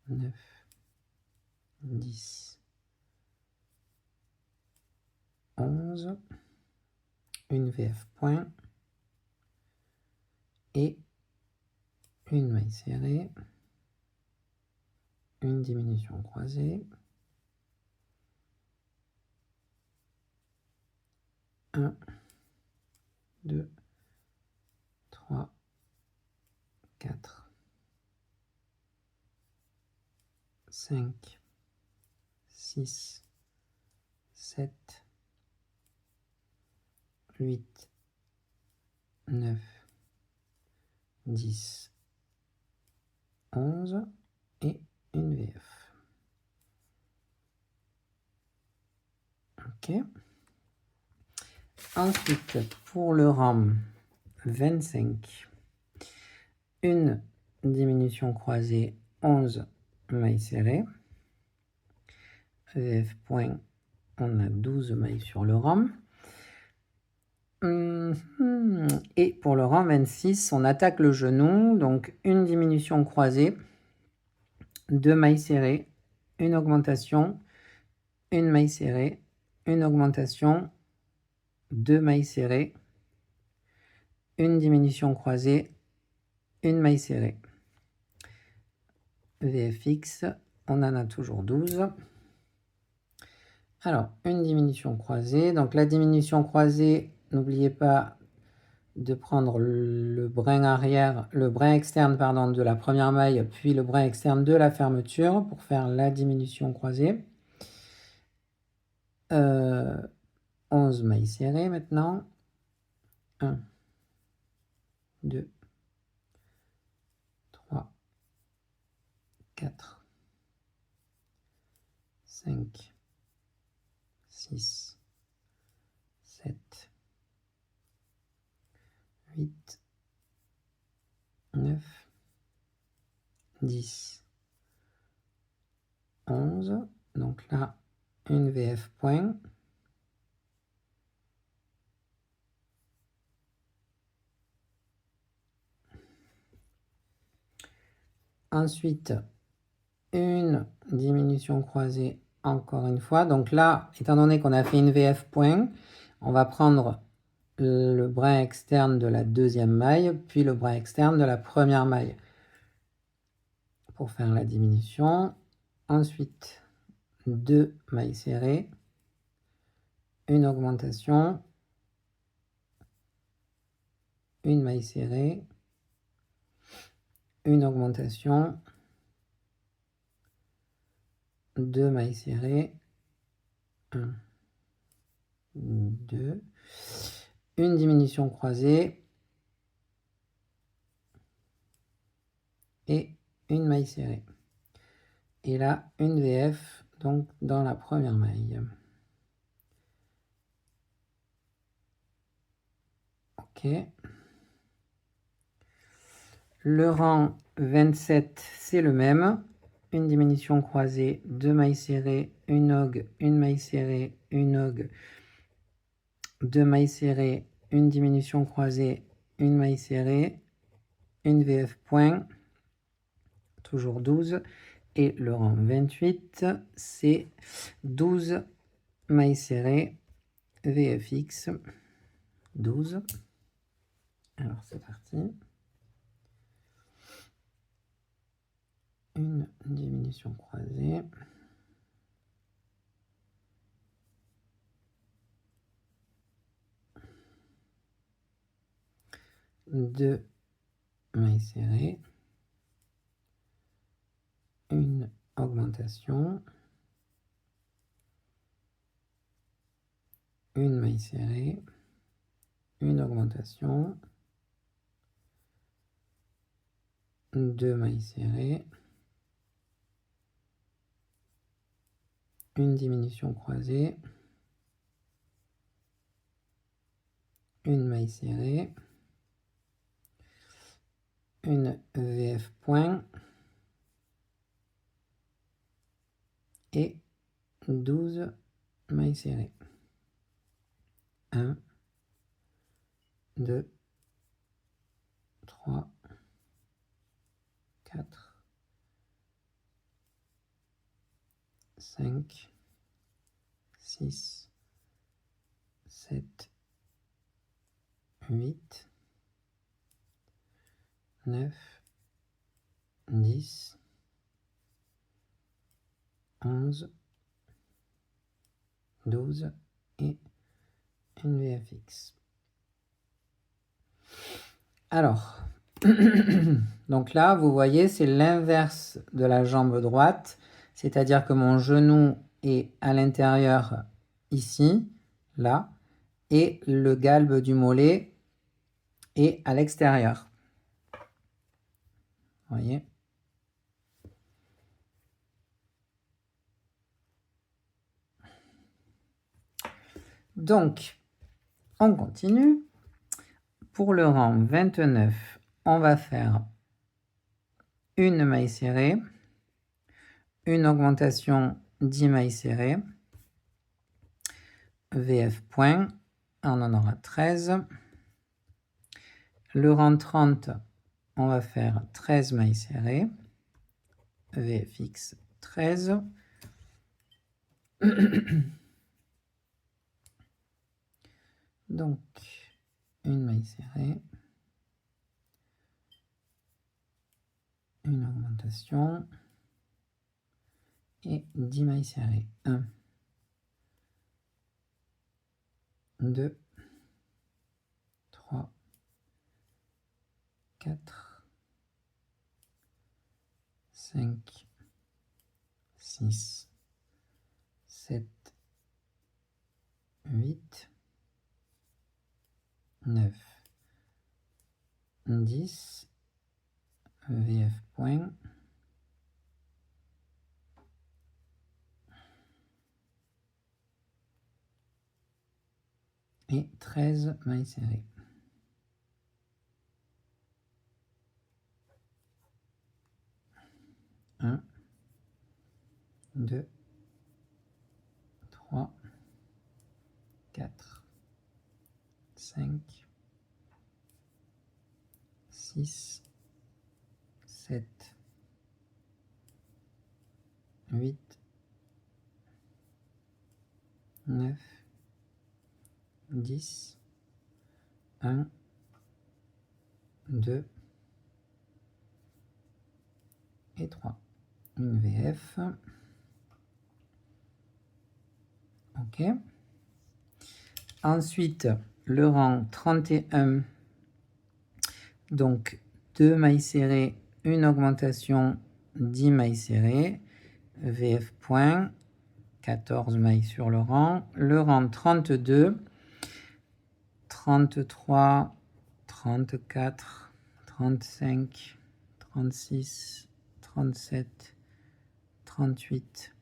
9, 10, 11, une VF point et une maille serrée, une diminution croisée, 1, 2, 3, 4, 5, 6, 7, 8, 9, 10, 11 et une VF. Ok. Ensuite, pour le rang 25, une diminution croisée, 11 mailles serrées, VF point, on a 12 mailles sur le rang. Et pour le rang 26, on attaque le genou, donc une diminution croisée, 2 mailles serrées, une augmentation, une maille serrée, une augmentation, 2 mailles serrées, une diminution croisée, une maille serrée. VFX, on en a toujours 12. Alors, une diminution croisée. Donc la diminution croisée, n'oubliez pas de prendre le brin arrière, le brin externe pardon, de la première maille, puis le brin externe de la fermeture pour faire la diminution croisée. 11 mailles serrées maintenant. 1, 2, 3, 4, 5, 6, 7, 8, 9, 10, 11. Donc là, une VF point. Ensuite, une diminution croisée encore une fois. Donc là, étant donné qu'on a fait une VF point, on va prendre le brin externe de la deuxième maille, puis le brin externe de la première maille pour faire la diminution. Ensuite, 2 mailles serrées, une augmentation, une maille serrée, une augmentation, 2 mailles serrées, 1, 2, une diminution croisée et une maille serrée. Et là, une VF, donc dans la première maille. Ok. Le rang 27, c'est le même. Une diminution croisée, 2 mailles serrées, une augue, une maille serrée, une augue, 2 mailles serrées, une diminution croisée, une maille serrée, une VF point, toujours 12. Et le rang 28, c'est 12 mailles serrées, VFX, 12. Alors c'est parti. Une diminution croisée. Deux mailles serrées. Une augmentation. Une maille serrée. Une augmentation. 2 mailles serrées. Une diminution croisée. Une maille serrée. Une VF point. Et 12 mailles serrées. 1, 2, 3, 4, 5, 6, 7, 8, 9, 10, 11, 12 et une VFX. Alors, donc là, vous voyez, c'est l'inverse de la jambe droite, c'est-à-dire que mon genou est à l'intérieur ici, là, et le galbe du mollet est à l'extérieur. Vous voyez? Donc, on continue. Pour le rang 29, on va faire une maille serrée, une augmentation 10 mailles serrées, VF point, on en aura 13. Le rang 30, on va faire 13 mailles serrées, VFX 13. Donc, une maille serrée, une augmentation et 10 mailles serrées. 1, 2, 3, 4, 5, 6, 7, 8, 9, 10, VF point, et 13 mailles serrées. Un, 2, 3, 4, 5, 6, 7, 8, 9, 10, 1, 2 et 3. Une VF. OK. Ensuite, le rang 31, donc 2 mailles serrées, une augmentation, 10 mailles serrées, VF point, 14 mailles sur le rang. Le rang 32, 33, 34, 35, 36, 37, 38,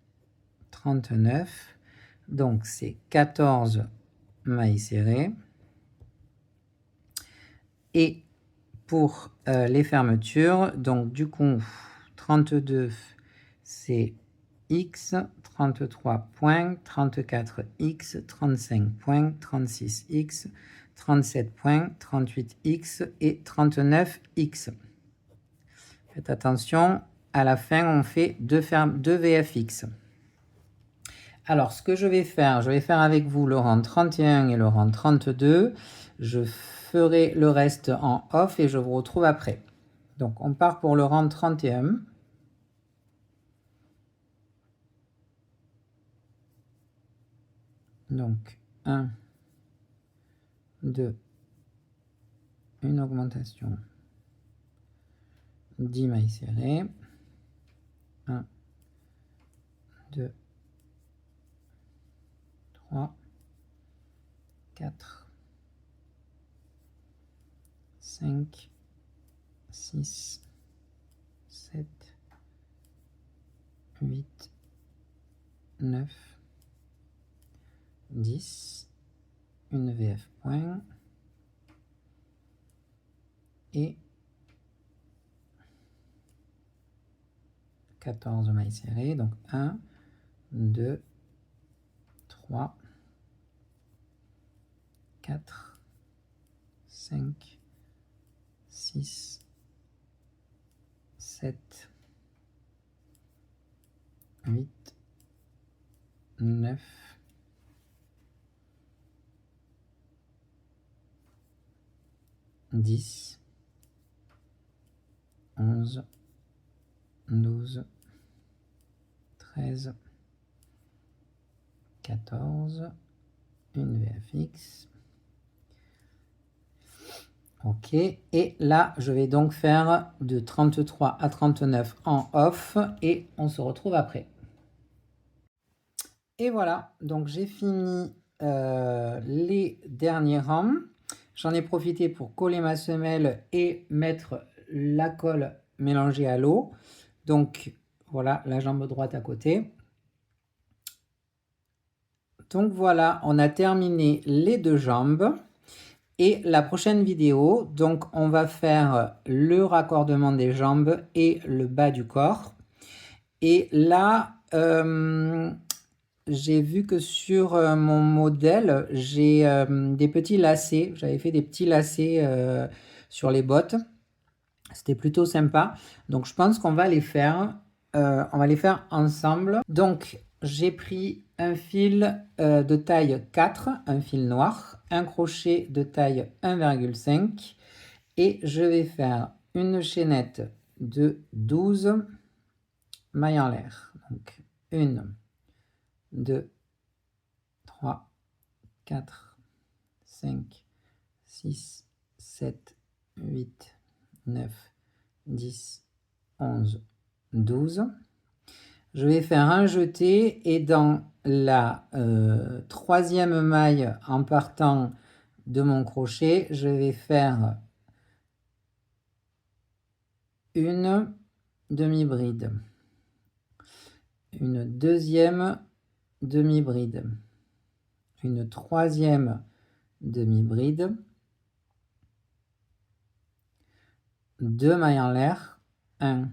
39. Donc, c'est 14 mailles serrées. Et pour les fermetures, donc du coup, 32, c'est X, 33 points, 34 X, 35 points, 36 X, 37 points, 38 X et 39 X. Faites attention, à la fin, on fait deux VFX. Alors, ce que je vais faire avec vous le rang 31 et le rang 32. Je ferai le reste en off et je vous retrouve après. Donc, on part pour le rang 31. Donc, 1, 2, une augmentation, 10 mailles serrées, 1, 2, 3, 4, 5, 6, 7, 8, 9, 10, une VF point et 14 mailles serrées. Donc 1, 2, 3, 4, 5, 6, 7, 8, 9, 10, 11, 12, 13, 14, une VFX. OK, et là, je vais donc faire de 33 à 39 en off et on se retrouve après. Et voilà, donc j'ai fini les derniers rangs. J'en ai profité pour coller ma semelle et mettre la colle mélangée à l'eau. Donc voilà, la jambe droite à côté. Donc voilà, on a terminé les deux jambes. Et la prochaine vidéo, donc on va faire le raccordement des jambes et le bas du corps. Et là, j'ai vu que sur mon modèle, j'ai des petits lacets. J'avais fait des petits lacets sur les bottes. C'était plutôt sympa. Donc je pense qu'on va les faire. On va les faire ensemble. Donc j'ai pris un fil de taille 4, un fil noir, un crochet de taille 1,5 et je vais faire une chaînette de 12 mailles en l'air. Donc 1, 2, 3, 4, 5, 6, 7, 8, 9, 10, 11, 12. Je vais faire un jeté et dans la troisième maille en partant de mon crochet, je vais faire une demi-bride, une deuxième demi-bride, une troisième demi-bride, 2 mailles en l'air, 1,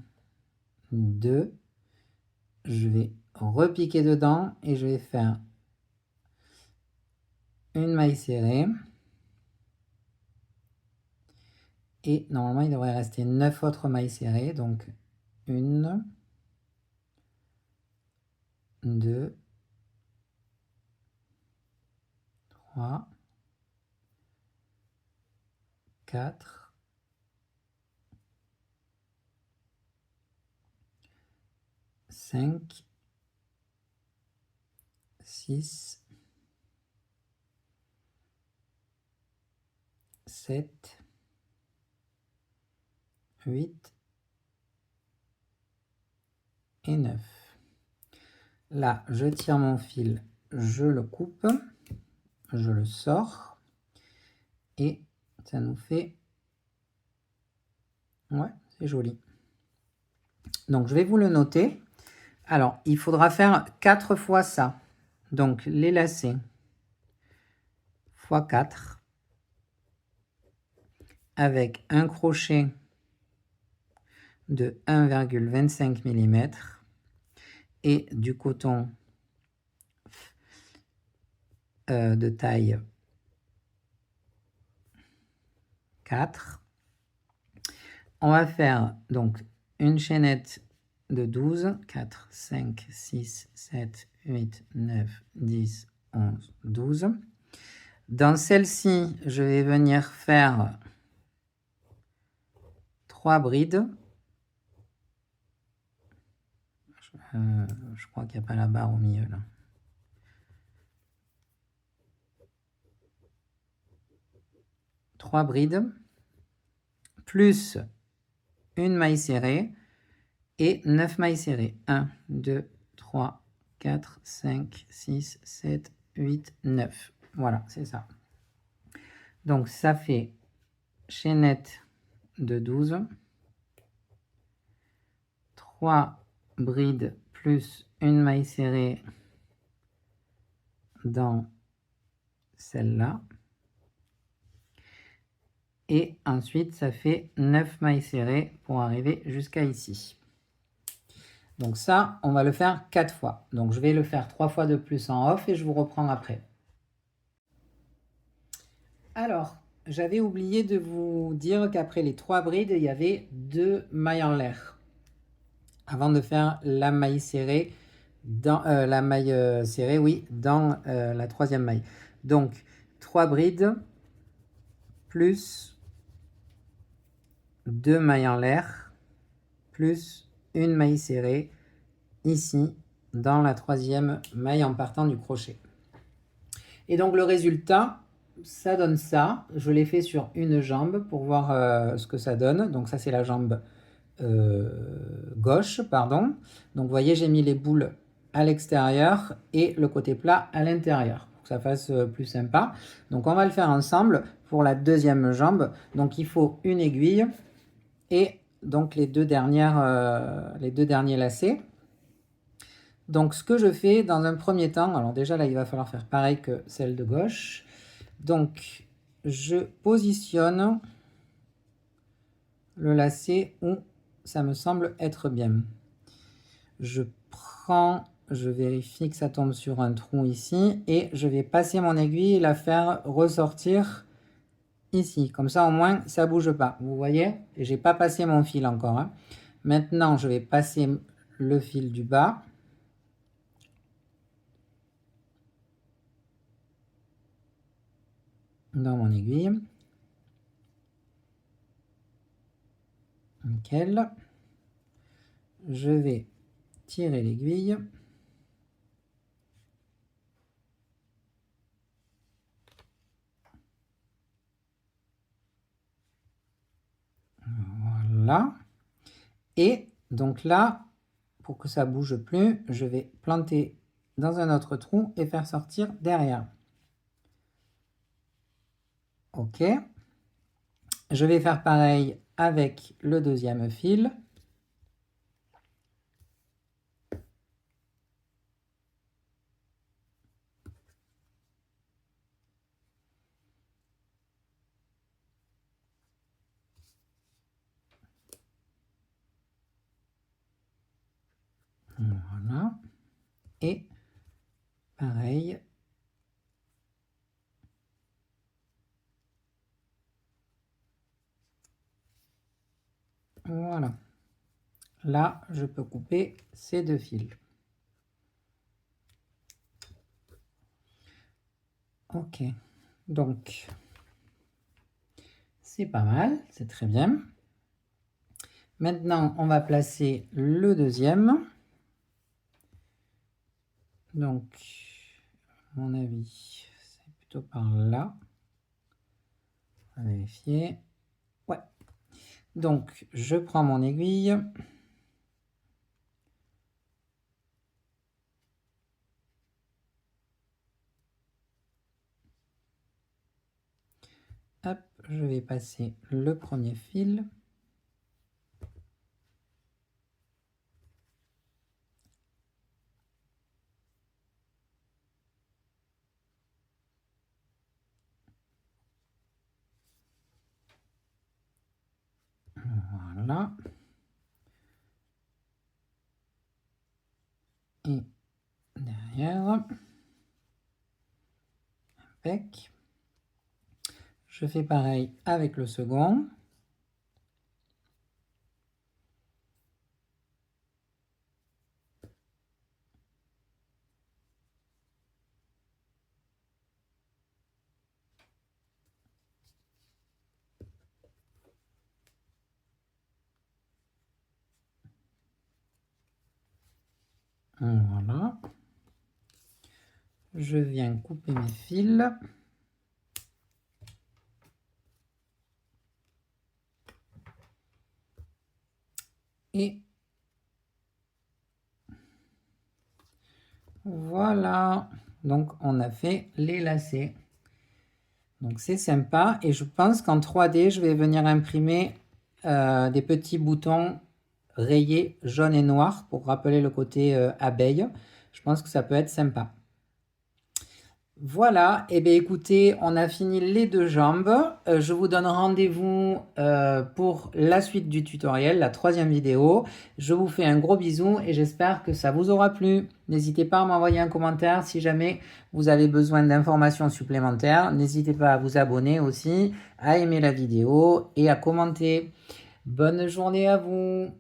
2, je vais repiquer dedans et je vais faire une maille serrée et normalement il devrait rester 9 autres mailles serrées, donc 1, 2, 3, 4, 5, 6, 7, 8 et 9. Là, je tire mon fil, je le coupe, je le sors et ça nous fait... Ouais, c'est joli. Donc, je vais vous le noter. Alors, il faudra faire 4 fois ça. Donc, les lacets x 4 avec un crochet de 1,25 mm et du coton de taille 4. On va faire donc une chaînette de 12, 4, 5, 6, 7, 8, 9, 10, 11, 12. Dans celle-ci, je vais venir faire 3 brides. Je crois qu'il n'y a pas la barre au milieu là. Trois brides, plus une maille serrée et 9 mailles serrées. 1, 2, 3, 4, 5, 6, 7, 8, 9. Voilà, c'est ça. Donc ça fait chaînette de 12, 3 brides plus une maille serrée dans celle-là. Et ensuite, ça fait 9 mailles serrées pour arriver jusqu'à ici. Donc ça, on va le faire 4 fois. Donc je vais le faire 3 fois de plus en off et je vous reprends après. Alors, j'avais oublié de vous dire qu'après les 3 brides, il y avait 2 mailles en l'air. Avant de faire la maille serrée, dans la troisième maille. Donc, 3 brides plus 2 mailles en l'air plus une maille serrée ici dans la troisième maille en partant du crochet. Et donc le résultat, ça donne ça. Je l'ai fait sur une jambe pour voir ce que ça donne. Donc ça c'est la jambe gauche, pardon. Donc vous voyez, j'ai mis les boules à l'extérieur et le côté plat à l'intérieur pour que ça fasse plus sympa. Donc on va le faire ensemble pour la deuxième jambe. Donc il faut une aiguille et donc les deux derniers lacets. Donc ce que je fais dans un premier temps, alors déjà là il va falloir faire pareil que celle de gauche. Donc je positionne le lacet où ça me semble être bien. je vérifie que ça tombe sur un trou ici et je vais passer mon aiguille et la faire ressortir ici. Comme ça, au moins, ça ne bouge pas. Vous voyez? Et j'ai pas passé mon fil encore, hein. Maintenant, je vais passer le fil du bas. Dans mon aiguille. Nickel. Je vais tirer l'aiguille. Voilà. Et donc là, pour que ça bouge plus, je vais planter dans un autre trou et faire sortir derrière. Ok. Je vais faire pareil avec le deuxième fil. Voilà. Et pareil. Voilà. Là, je peux couper ces deux fils. Ok. Donc, c'est pas mal, c'est très bien. Maintenant, on va placer le deuxième. Donc, à mon avis, c'est plutôt par là. On va vérifier. Ouais. Donc, je prends mon aiguille. Hop, je vais passer le premier fil. Voilà. Et derrière. Impec. Je fais pareil avec le second. Voilà. Je viens couper mes fils. Et voilà. Donc, on a fait les lacets. Donc, c'est sympa. Et je pense qu'en 3D, je vais venir imprimer des petits boutons rayés jaune et noir pour rappeler le côté abeille. Je pense que ça peut être sympa. Voilà, et bien écoutez, on a fini les deux jambes. Je vous donne rendez-vous pour la suite du tutoriel, la troisième vidéo. Je vous fais un gros bisou et j'espère que ça vous aura plu. N'hésitez pas à m'envoyer un commentaire si jamais vous avez besoin d'informations supplémentaires. N'hésitez pas à vous abonner aussi, à aimer la vidéo et à commenter. Bonne journée à vous!